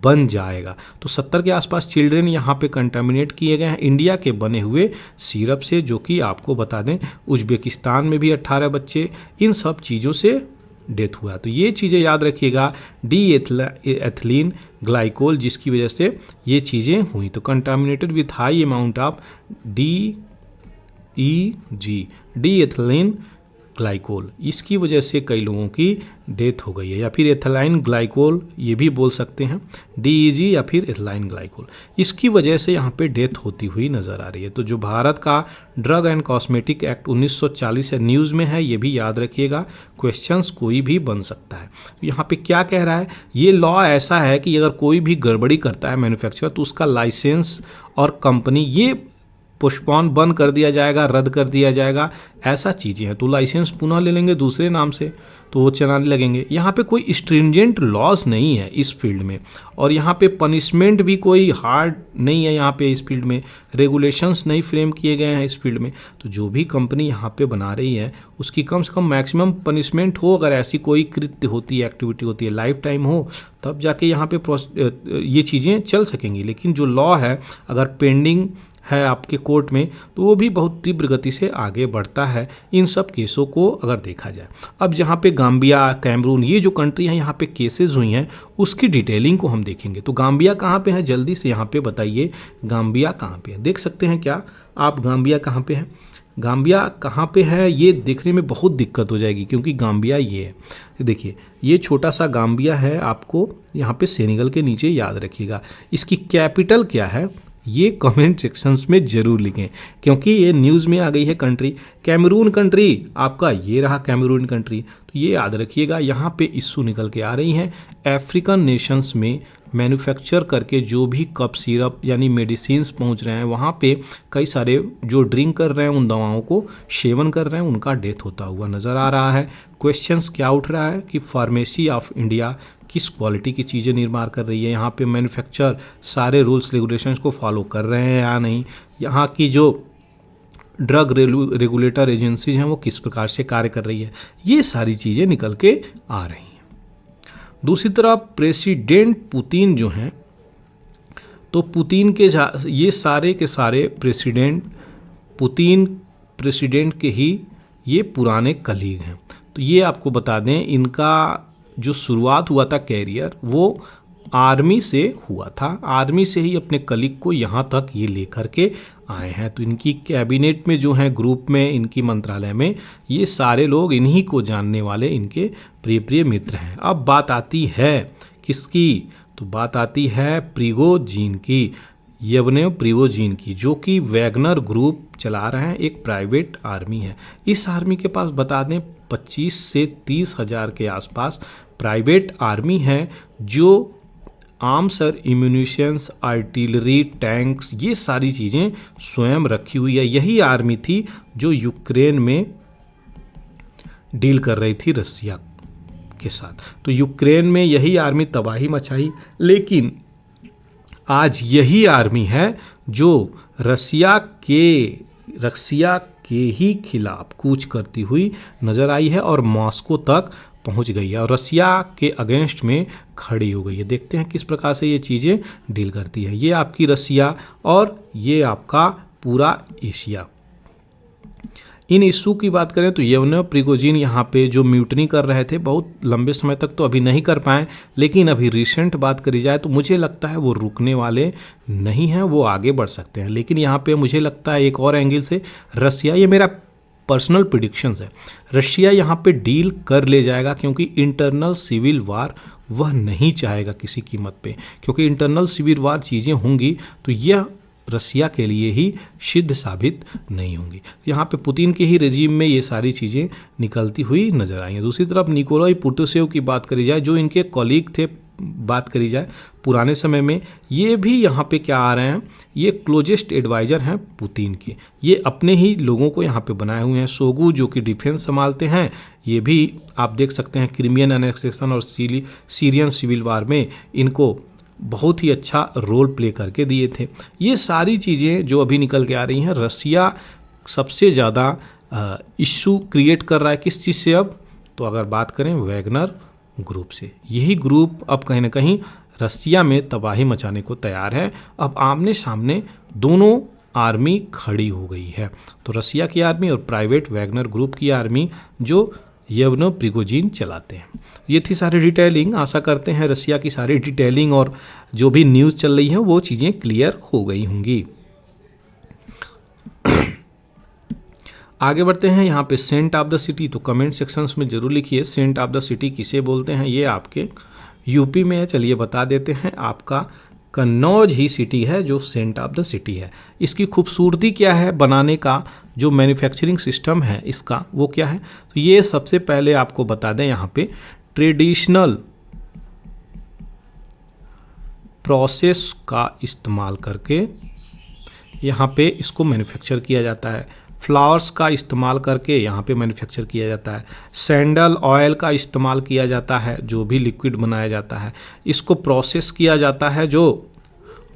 बन जाएगा। तो 70 के आसपास चिल्ड्रेन यहाँ पे कंटामिनेट किए गए हैं इंडिया के बने हुए सिरप से, जो कि आपको बता दें उज्बेकिस्तान में भी 18 बच्चे इन सब चीज़ों से डेथ हुआ। तो ये चीज़ें याद रखिएगा, डी एथिलीन ग्लाइकोल, जिसकी वजह से ये चीज़ें हुई। तो contaminated with high amount of D ethylene glycol, इसकी वजह से कई लोगों की डेथ हो गई है। या फिर एथिलाइन ग्लाइकोल ये भी बोल सकते हैं, DEG या फिर एथिलाइन ग्लाइकोल, इसकी वजह से यहाँ पे डेथ होती हुई नज़र आ रही है। तो जो भारत का ड्रग एंड कॉस्मेटिक एक्ट 1940 है, न्यूज़ में है, ये भी याद रखिएगा। क्वेश्चंस कोई भी बन सकता है। यहाँ पे क्या कह रहा है, ये लॉ ऐसा है कि अगर कोई भी गड़बड़ी करता है मैन्युफैक्चरर, तो उसका लाइसेंस और कंपनी ये पोस्टपोन बंद कर दिया जाएगा, रद्द कर दिया जाएगा, ऐसा चीज़ें हैं। तो लाइसेंस पुनः ले लेंगे दूसरे नाम से, तो वो चलाने लगेंगे। यहाँ पे कोई स्ट्रिंजेंट लॉस नहीं है इस फील्ड में, और यहाँ पे पनिशमेंट भी कोई हार्ड नहीं है। यहाँ पे इस फील्ड में रेगुलेशंस नहीं फ्रेम किए गए हैं इस फील्ड में। तो जो भी कंपनी यहाँ पे बना रही है, उसकी कम से कम मैक्सिमम पनिशमेंट हो। अगर ऐसी कोई कृत्य होती है, एक्टिविटी होती है, लाइफ टाइम हो, तब जाके यहाँ पे ये चीज़ें चल सकेंगी। लेकिन जो लॉ है, अगर पेंडिंग है आपके कोर्ट में, तो वो भी बहुत तीव्र गति से आगे बढ़ता है इन सब केसों को अगर देखा जाए। अब जहाँ पे गाम्बिया, कैमरून, ये जो कंट्री हैं, यहाँ पे केसेस हुई हैं, उसकी डिटेलिंग को हम देखेंगे। तो गाम्बिया कहाँ पे है, जल्दी से यहाँ पे बताइए, गाम्बिया कहाँ पे है? देख सकते हैं क्या आप गाम्बिया कहाँ पे है? गाम्बिया कहाँ पे है ये देखने में बहुत दिक्कत हो जाएगी, क्योंकि गाम्बिया ये है, देखिए ये छोटा सा गाम्बिया है। आपको यहाँ पे सेनेगल के नीचे याद रखिएगा। इसकी कैपिटल क्या है, ये कमेंट सेक्शंस में ज़रूर लिखें, क्योंकि ये न्यूज़ में आ गई है कंट्री। कैमरून कंट्री आपका ये रहा, कैमरून कंट्री। तो ये याद रखिएगा, यहाँ पे इशू निकल के आ रही हैं। अफ्रीकन नेशंस में मैन्युफैक्चर करके जो भी कप सिरप यानी मेडिसिन्स पहुँच रहे हैं, वहाँ पे कई सारे जो ड्रिंक कर रहे हैं, उन दवाओं को सेवन कर रहे हैं, उनका डेथ होता हुआ नज़र आ रहा है। क्वेश्चंस क्या उठ रहा है कि फार्मेसी ऑफ इंडिया किस क्वालिटी की चीज़ें निर्माण कर रही है, यहाँ पे मैन्युफैक्चर सारे रूल्स रेगुलेशंस को फॉलो कर रहे हैं या नहीं, यहाँ की जो ड्रग रेगुलेटर एजेंसीज हैं वो किस प्रकार से कार्य कर रही है, ये सारी चीज़ें निकल के आ रही हैं। दूसरी तरफ प्रेसिडेंट पुतिन जो हैं, तो पुतिन के ये सारे के सारे पुतिन प्रेसिडेंट के ही ये पुराने कलीग हैं। तो ये आपको बता दें, इनका जो शुरुआत हुआ था कैरियर, वो आर्मी से हुआ था। आर्मी से ही अपने कलीग को यहाँ तक ये लेकर के आए हैं। तो इनकी कैबिनेट में जो हैं, ग्रुप में, इनकी मंत्रालय में, ये सारे लोग इन्हीं को जानने वाले इनके प्रिय प्रिय मित्र हैं। अब बात आती है किसकी, तो बात आती है प्रिगोजिन की। येवनेव प्रिगोजिन की, जो कि वैगनर ग्रुप चला रहे हैं, एक प्राइवेट आर्मी है। इस आर्मी के पास बता दें 25 से 30 हज़ार के आसपास प्राइवेट आर्मी है, जो आर्म्स और इम्यूनिशंस, आर्टिलरी, टैंक्स, ये सारी चीज़ें स्वयं रखी हुई है। यही आर्मी थी जो यूक्रेन में डील कर रही थी रसिया के साथ। तो यूक्रेन में यही आर्मी तबाही मचाई, लेकिन आज यही आर्मी है जो रसिया के ही खिलाफ कूच करती हुई नज़र आई है और मॉस्को तक पहुंच गई है और रसिया के अगेंस्ट में खड़ी हो गई है। देखते हैं किस प्रकार से ये चीज़ें डील करती है। ये आपकी रसिया और ये आपका पूरा एशिया। इन इशू की बात करें तो येवनेव प्रिगोजिन यहाँ पे जो म्यूटनी कर रहे थे, बहुत लंबे समय तक तो अभी नहीं कर पाए, लेकिन अभी रिसेंट बात करी जाए तो मुझे लगता है वो रुकने वाले नहीं हैं, वो आगे बढ़ सकते हैं। लेकिन यहाँ पे मुझे लगता है एक और एंगल से रसिया, ये मेरा पर्सनल प्रिडिक्शंस है, रशिया यहाँ पे डील कर ले जाएगा, क्योंकि इंटरनल सिविल वार वह नहीं चाहेगा किसी कीमत पे। क्योंकि इंटरनल सिविल वार चीज़ें होंगी तो यह रसिया के लिए ही सिद्ध साबित नहीं होंगी। यहाँ पे पुतिन के ही रेजिम में ये सारी चीज़ें निकलती हुई नजर आई हैं। दूसरी तरफ निकोलाई पुटुसेव की बात करी जाए, जो इनके कॉलीग थे, बात करी जाए पुराने समय में, ये भी यहाँ पे क्या आ रहे हैं, ये क्लोजेस्ट एडवाइज़र हैं पुतिन के, ये अपने ही लोगों को यहाँ पे बनाए हुए हैं। शोगू जो कि डिफेंस संभालते हैं, ये भी आप देख सकते हैं क्रीमियन एनेक्सेशन और सीरियन सिविल वार में इनको बहुत ही अच्छा रोल प्ले करके दिए थे। ये सारी चीज़ें जो अभी निकल के आ रही हैं, रसिया सबसे ज़्यादा इशू क्रिएट कर रहा है किस चीज़ से अब, तो अगर बात करें वैगनर ग्रुप से। यही ग्रुप अब कहीं ना कहीं रसिया में तबाही मचाने को तैयार है। अब आमने सामने दोनों आर्मी खड़ी हो गई है, तो रसिया की आर्मी और प्राइवेट वैगनर ग्रुप की आर्मी जो येवनेव प्रिगोजिन चलाते हैं। ये थी सारी डिटेलिंग। आशा करते हैं रसिया की सारी डिटेलिंग और जो भी न्यूज़ चल रही है वो चीज़ें क्लियर हो गई होंगी। आगे बढ़ते हैं। यहाँ पे सेंट ऑफ द सिटी, तो कमेंट सेक्शंस में ज़रूर लिखिए सेंट ऑफ द सिटी किसे बोलते हैं। ये आपके यूपी में है, चलिए बता देते हैं, आपका कन्नौज ही सिटी है जो सेंट ऑफ द सिटी है। इसकी खूबसूरती क्या है बनाने का, जो मैन्युफैक्चरिंग सिस्टम है इसका, वो क्या है, तो ये सबसे पहले आपको बता दें, यहाँ पे ट्रेडिशनल प्रोसेस का इस्तेमाल करके यहाँ पे इसको मैन्युफैक्चर किया जाता है। फ्लावर्स का इस्तेमाल करके यहाँ पे मैन्युफैक्चर किया जाता है। सैंडल ऑयल का इस्तेमाल किया जाता है, जो भी लिक्विड बनाया जाता है इसको प्रोसेस किया जाता है, जो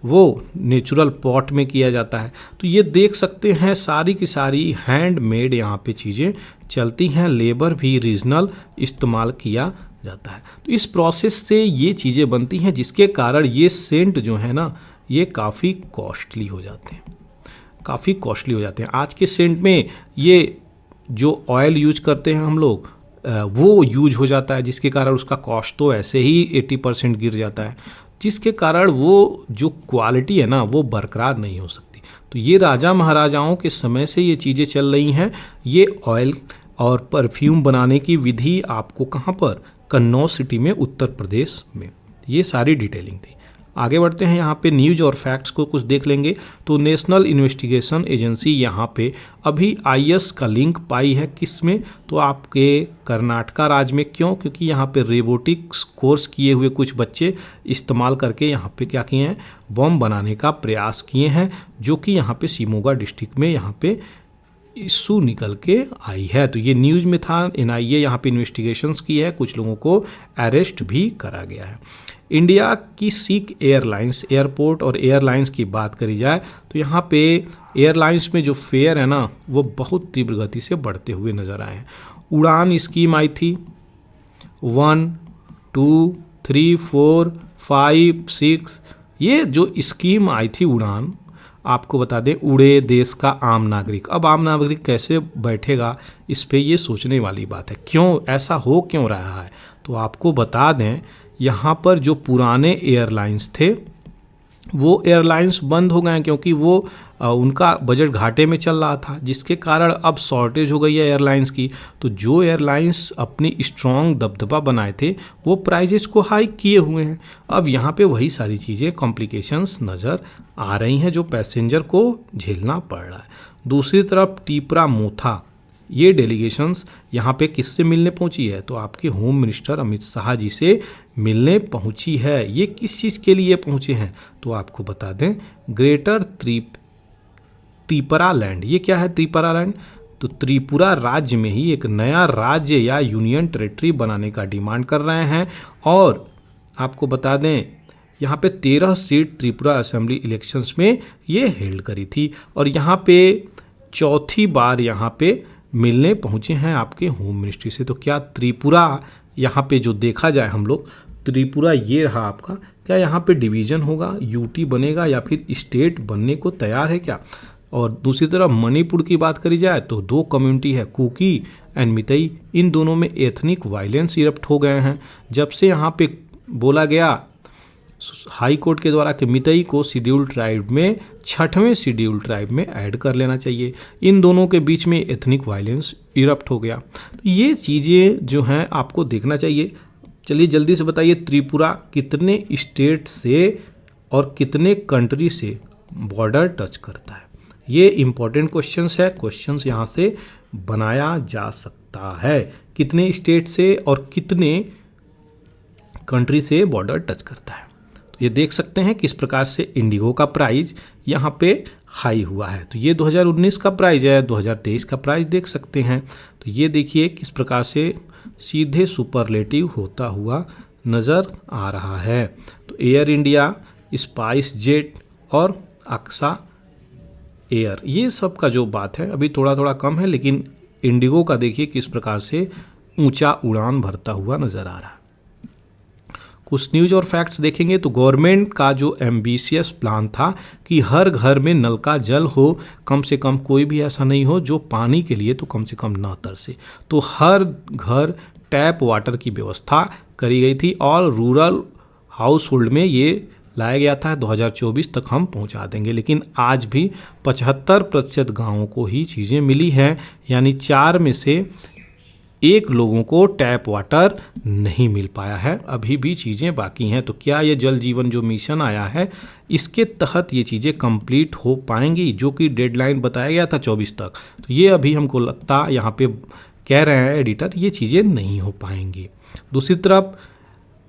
वो नेचुरल पॉट में किया जाता है। तो ये देख सकते हैं सारी की सारी हैंडमेड यहाँ पे चीज़ें चलती हैं, लेबर भी रीजनल इस्तेमाल किया जाता है। तो इस प्रोसेस से ये चीज़ें बनती हैं, जिसके कारण ये सेंट जो है ना, ये काफ़ी कॉस्टली हो जाते हैं, काफ़ी कॉस्टली हो जाते हैं। आज के सेंट में ये जो ऑयल यूज करते हैं हम लोग, वो यूज हो जाता है, जिसके कारण उसका कॉस्ट तो ऐसे ही 80% गिर जाता है, जिसके कारण वो जो क्वालिटी है ना वो बरकरार नहीं हो सकती। तो ये राजा महाराजाओं के समय से ये चीज़ें चल रही हैं। ये ऑयल और परफ्यूम बनाने की विधि आपको कहाँ पर, कन्नौज सिटी में, उत्तर प्रदेश में। ये सारी डिटेलिंग थी। आगे बढ़ते हैं। यहाँ पे न्यूज और फैक्ट्स को कुछ देख लेंगे। तो नेशनल इन्वेस्टिगेशन एजेंसी यहाँ पे अभी आईएस का लिंक पाई है, किस में, तो आपके कर्नाटका राज्य में। क्यों? क्योंकि यहाँ पे रोबोटिक्स कोर्स किए हुए कुछ बच्चे इस्तेमाल करके यहाँ पे क्या किए हैं, बम बनाने का प्रयास किए हैं, जो कि यहाँ पे शिमोगा डिस्ट्रिक्ट में यहाँ पे इशू निकल के आई है। तो ये न्यूज़ में था। एनआईए यहाँ पे इन्वेस्टिगेशंस की है, कुछ लोगों को अरेस्ट भी करा गया है। इंडिया की सिख एयरलाइंस, एयरपोर्ट और एयरलाइंस की बात करी जाए तो यहाँ पे एयरलाइंस में जो फेयर है ना वो बहुत तीव्र गति से बढ़ते हुए नज़र आए हैं। उड़ान स्कीम आई थी 1, 2, 3, 4, 5, 6, ये जो स्कीम आई थी उड़ान, आपको बता दें, उड़े देश का आम नागरिक। अब आम नागरिक कैसे बैठेगा, इस पे ये सोचने वाली बात है। क्यों ऐसा हो क्यों रहा है, तो आपको बता दें, यहाँ पर जो पुराने एयरलाइंस थे वो एयरलाइंस बंद हो गए, क्योंकि वो उनका बजट घाटे में चल रहा था, जिसके कारण अब शॉर्टेज हो गई है एयरलाइंस की। तो जो एयरलाइंस अपनी स्ट्रॉन्ग दबदबा बनाए थे वो प्राइजेस को हाइक किए हुए हैं। अब यहाँ पे वही सारी चीज़ें कॉम्प्लिकेशंस नज़र आ रही हैं जो पैसेंजर को झेलना पड़ रहा है। दूसरी तरफ टिपरा मोथा ये डेलीगेशंस यहाँ पे किससे मिलने पहुँची है? तो आपके होम मिनिस्टर अमित शाह जी से मिलने पहुँची है। ये किस चीज़ के लिए पहुँचे हैं? तो आपको बता दें, ग्रेटर त्रिपुरा लैंड। ये क्या है त्रिपुरा लैंड? तो त्रिपुरा राज्य में ही एक नया राज्य या यूनियन टेरिटरी बनाने का डिमांड कर रहे हैं। और आपको बता दें, यहाँ पे 13 सीट त्रिपुरा असेंबली इलेक्शंस में ये हेल्ड करी थी और यहाँ पे चौथी बार यहाँ पे मिलने पहुँचे हैं आपके होम मिनिस्ट्री से। तो क्या त्रिपुरा यहाँ पे जो देखा जाए हम लोग, त्रिपुरा ये रहा आपका, क्या यहाँ पे डिवीज़न होगा, यूटी बनेगा या फिर स्टेट बनने को तैयार है क्या? और दूसरी तरफ मणिपुर की बात करी जाए तो 2 कम्युनिटी है, कुकी एंड मितई। इन दोनों में एथनिक वायलेंस इरप्ट हो गए हैं जब से यहाँ पे बोला गया हाई कोर्ट के द्वारा कि मितई को शेड्यूल्ड ट्राइब में 6वें शेड्यूल्ड ट्राइब में ऐड कर लेना चाहिए। इन दोनों के बीच में एथनिक वायलेंस इरप्ट हो गया। तो ये चीज़ें जो हैं आपको देखना चाहिए। चलिए जल्दी से बताइए, त्रिपुरा कितने स्टेट से और कितने कंट्री से बॉर्डर टच करता है? ये इंपॉर्टेंट क्वेश्चंस है, क्वेश्चंस यहाँ से बनाया जा सकता है। कितने स्टेट से और कितने कंट्री से बॉर्डर टच करता है? तो ये देख सकते हैं किस प्रकार से इंडिगो का प्राइस यहाँ पे हाई हुआ है। तो ये 2019 का प्राइस है, 2023 का प्राइस देख सकते हैं। तो ये देखिए किस प्रकार से सीधे सुपरलेटिव होता हुआ नज़र आ रहा है। तो एयर इंडिया, स्पाइस जेट और अक्सा एयर, ये सब का जो बात है अभी थोड़ा थोड़ा कम है, लेकिन इंडिगो का देखिए किस प्रकार से ऊंचा उड़ान भरता हुआ नज़र आ रहा है। कुछ न्यूज और फैक्ट्स देखेंगे तो गवर्नमेंट का जो एम्बिशियस प्लान था कि हर घर में नल का जल हो, कम से कम कोई भी ऐसा नहीं हो जो पानी के लिए तो कम से कम ना तरसे, तो हर घर टैप वाटर की व्यवस्था करी गई थी। और रूरल हाउस होल्ड में ये लाया गया था 2024 तक हम पहुंचा देंगे, लेकिन आज भी 75% गाँवों को ही चीज़ें मिली हैं, यानी 4 में से 1 लोगों को टैप वाटर नहीं मिल पाया है। अभी भी चीज़ें बाकी हैं। तो क्या ये जल जीवन जो मिशन आया है इसके तहत ये चीज़ें कंप्लीट हो पाएंगी, जो कि डेडलाइन बताया गया था 24 तक? तो ये अभी हमको लगता यहाँ पे कह रहे हैं एडिटर ये चीज़ें नहीं हो पाएंगी। दूसरी तरफ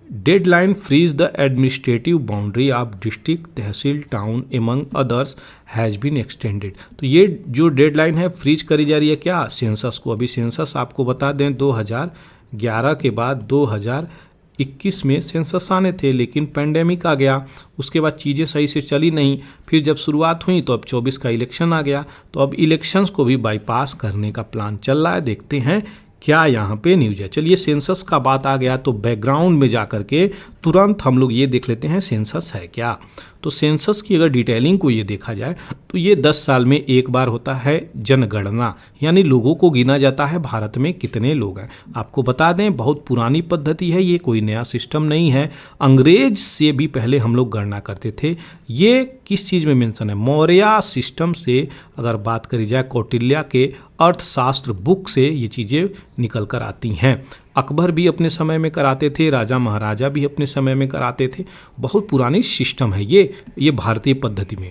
deadline freeze the administrative boundary of district, tehsil, town among others has been extended. तो ये जो डेडलाइन है फ्रीज करी जा रही है क्या? सेंसस को। अभी सेंसस आपको बता दें 2011 के बाद 2021 में सेंसस आने थे, लेकिन पेंडेमिक आ गया, उसके बाद चीज़ें सही से चली नहीं। फिर जब शुरुआत हुई तो अब 24 का इलेक्शन आ गया, तो अब इलेक्शंस को भी बाईपास करने का प्लान चल रहा है। देखते हैं क्या यहाँ पे न्यूज है। चलिए सेंसस का बात आ गया तो बैकग्राउंड में जा कर के तुरंत हम लोग ये देख लेते हैं सेंसस है क्या। तो सेंसस की अगर डिटेलिंग को ये देखा जाए तो ये 10 साल में एक बार होता है जनगणना, यानी लोगों को गिना जाता है भारत में कितने लोग हैं। आपको बता दें बहुत पुरानी पद्धति है, ये कोई नया सिस्टम नहीं है। अंग्रेज से भी पहले हम लोग गणना करते थे। ये किस चीज़ में मेंशन है? मौर्य सिस्टम से अगर बात करी जाए, कौटिल्य के अर्थशास्त्र बुक से ये चीज़ें निकल कर आती हैं। अकबर भी अपने समय में कराते थे, राजा महाराजा भी अपने समय में कराते थे। बहुत पुरानी सिस्टम है ये भारतीय पद्धति में।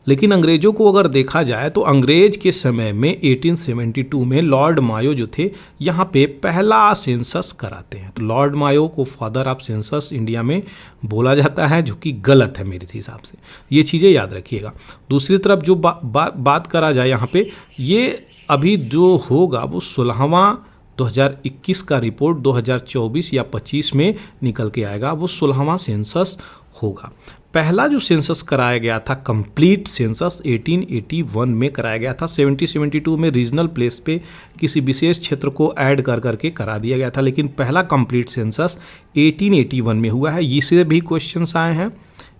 लेकिन अंग्रेज़ों को अगर देखा जाए तो अंग्रेज के समय में 1872 में लॉर्ड मायो जो थे यहाँ पे पहला सेंसस कराते हैं। तो लॉर्ड मायो को फादर ऑफ सेंसस इंडिया में बोला जाता है, जो कि गलत है मेरे हिसाब से। ये चीज़ें याद रखिएगा। दूसरी तरफ जो बात करा जाए यहाँ पे, ये अभी जो होगा वो 16वां 2021 का रिपोर्ट 2024 या 25 में निकल के आएगा, वो 16वां सेंसस होगा। पहला जो सेंसस कराया गया था कंप्लीट सेंसस 1881 में कराया गया था। 72 में रीजनल प्लेस पे किसी विशेष क्षेत्र को ऐड कर करके करा दिया गया था, लेकिन पहला कंप्लीट सेंसस 1881 में हुआ है। इससे भी क्वेश्चंस आए हैं,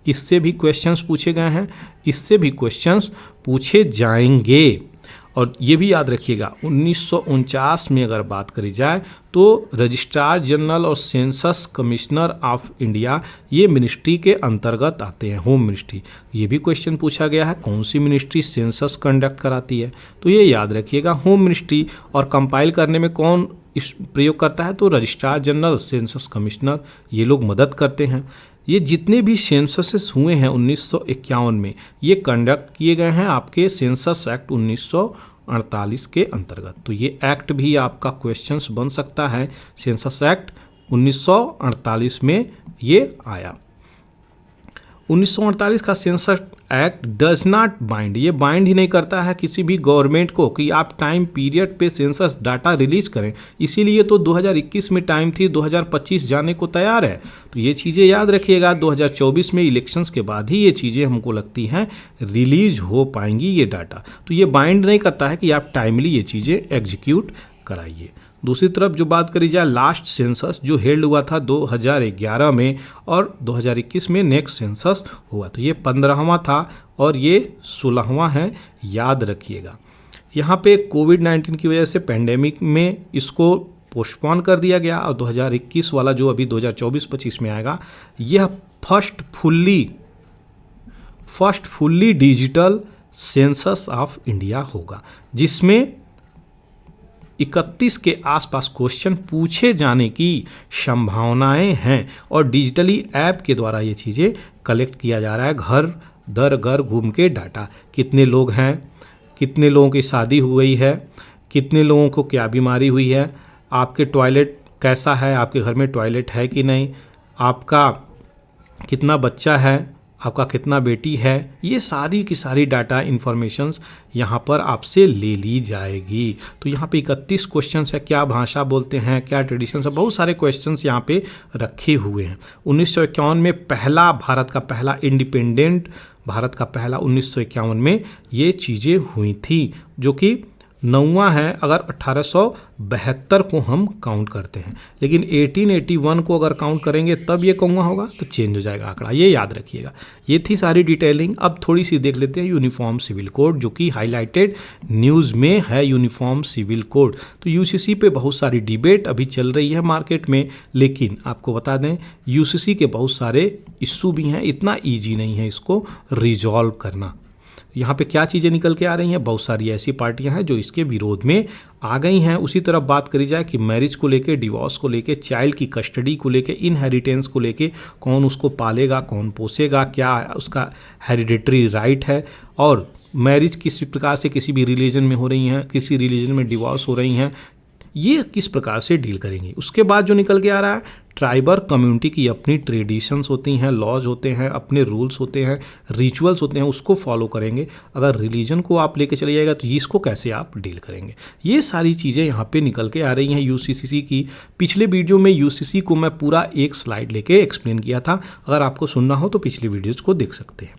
इससे भी क्वेश्चंस पूछे गए हैं, इससे भी क्वेश्चंस पूछे जाएंगे। और ये भी याद रखिएगा 1949 में अगर बात करी जाए तो रजिस्ट्रार जनरल और सेंसस कमिश्नर ऑफ इंडिया ये मिनिस्ट्री के अंतर्गत आते हैं, होम मिनिस्ट्री। ये भी क्वेश्चन पूछा गया है कौन सी मिनिस्ट्री सेंसस कंडक्ट कराती है, तो ये याद रखिएगा होम मिनिस्ट्री। और कंपाइल करने में कौन इस प्रयोग करता है, तो रजिस्ट्रार जनरल, सेंसस कमिश्नर, ये लोग मदद करते हैं। ये जितने भी सेंससेस हुए हैं 1951 में ये कंडक्ट किए गए हैं आपके सेंसस एक्ट 1948 के अंतर्गत। तो ये एक्ट भी आपका क्वेश्चंस बन सकता है। सेंसस एक्ट 1948 में ये आया। 1948 का census act does not bind, ये बाइंड ही नहीं करता है किसी भी गवर्नमेंट को कि आप टाइम पीरियड पे सेंसस डाटा रिलीज करें। इसीलिए तो 2021 में टाइम थी, 2025 जाने को तैयार है। तो ये चीज़ें याद रखिएगा, 2024 में इलेक्शंस के बाद ही ये चीज़ें हमको लगती हैं रिलीज हो पाएंगी ये डाटा। तो ये बाइंड नहीं करता है कि आप टाइमली ये चीज़ें एग्जीक्यूट कराइए। दूसरी तरफ जो बात करी जाए लास्ट सेंसस जो हेल्ड हुआ था 2011 में और 2021 में नेक्स्ट सेंसस हुआ, तो ये 15वां था और ये 16वां है, याद रखिएगा। यहाँ पे कोविड-19 की वजह से पेंडेमिक में इसको पोस्टपोन कर दिया गया और 2021 वाला जो अभी 2024-25 में आएगा यह first fully digital census of India होगा, जिसमें 31 के आसपास क्वेश्चन पूछे जाने की संभावनाएं हैं और डिजिटली ऐप के द्वारा ये चीज़ें कलेक्ट किया जा रहा है। घर दर घर घूम के डाटा, कितने लोग हैं, कितने लोगों की शादी हुई है, कितने लोगों को क्या बीमारी हुई है, आपके टॉयलेट कैसा है, आपके घर में टॉयलेट है कि नहीं, आपका कितना बच्चा है, आपका कितना बेटी है, ये सारी की सारी डाटा इन्फॉर्मेशंस यहाँ पर आपसे ले ली जाएगी। तो यहाँ पे 31 क्वेश्चंस है, क्या भाषा बोलते हैं, क्या ट्रेडिशंस है, बहुत सारे क्वेश्चंस यहाँ पे रखे हुए हैं। 1951 में भारत का पहला इंडिपेंडेंट 1951 में ये चीज़ें हुई थी, जो कि 9वां है अगर 1872 को हम काउंट करते हैं, लेकिन 1881 को अगर काउंट करेंगे तब ये कौवा होगा, तो चेंज हो जाएगा आंकड़ा, ये याद रखिएगा। ये थी सारी डिटेलिंग। अब थोड़ी सी देख लेते हैं यूनिफॉर्म सिविल कोड, जो कि हाईलाइटेड न्यूज़ में है। यूनिफॉर्म सिविल कोड तो यूसीसी पे बहुत सारी डिबेट अभी चल रही है मार्केट में, लेकिन आपको बता दें यूसीसी के बहुत सारे इश्यू भी हैं, इतना ईजी नहीं है इसको रिजॉल्व करना। यहाँ पे क्या चीज़ें निकल के आ रही हैं, बहुत सारी ऐसी पार्टियां हैं जो इसके विरोध में आ गई हैं। उसी तरफ बात करी जाए कि मैरिज को लेके, डिवोर्स को लेके, चाइल्ड की कस्टडी को लेके, इनहेरिटेंस को लेके, कौन उसको पालेगा, कौन पोसेगा, क्या उसका हेरिडिटरी राइट है, और मैरिज किस प्रकार से किसी भी रिलीजन में हो रही हैं, किसी रिलीजन में डिवोर्स हो रही हैं, ये किस प्रकार से डील करेंगे। उसके बाद जो निकल के आ रहा है, ट्राइबल कम्युनिटी की अपनी ट्रेडिशंस होती हैं, लॉज होते हैं, अपने रूल्स होते हैं, रिचुअल्स होते हैं, उसको फॉलो करेंगे। अगर रिलीजन को आप लेके चले जाएगा तो इसको कैसे आप डील करेंगे, ये सारी चीज़ें यहाँ पे निकल के आ रही हैं यूसीसी की। पिछले वीडियो में यूसीसी को मैं पूरा एक स्लाइड लेके एक्सप्लेन किया था, अगर आपको सुनना हो तो पिछले वीडियोज़ को देख सकते हैं।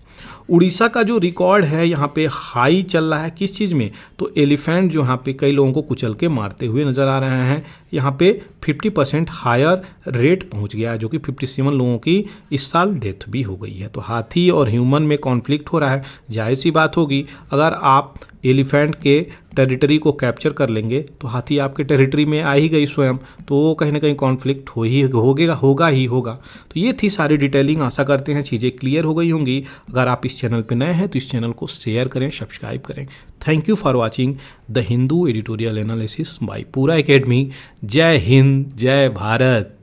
उड़ीसा का जो रिकॉर्ड है यहाँ पे हाई चल रहा है किस चीज़ में, तो एलिफेंट जो यहाँ पे कई लोगों को कुचल के मारते हुए नज़र आ रहे हैं। यहाँ पे 50% हायर रेट पहुँच गया है, जो कि 57 लोगों की इस साल डेथ भी हो गई है। तो हाथी और ह्यूमन में कॉन्फ्लिक्ट हो रहा है, जायज़ सी बात होगी। अगर आप एलिफेंट के टेरिटरी को कैप्चर कर लेंगे तो हाथी आपके टेरिटरी में आ ही गई स्वयं, तो वो कहीं ना कहीं कॉन्फ्लिक्ट होगा ही होगा। तो ये थी सारी डिटेलिंग, आशा करते हैं चीज़ें क्लियर हो गई होंगी। अगर आप इस चैनल पे नए हैं तो इस चैनल को शेयर करें, सब्सक्राइब करें। Thank you for watching the Hindu editorial analysis bye पूरा एकेडमी। जय हिंद, जय भारत।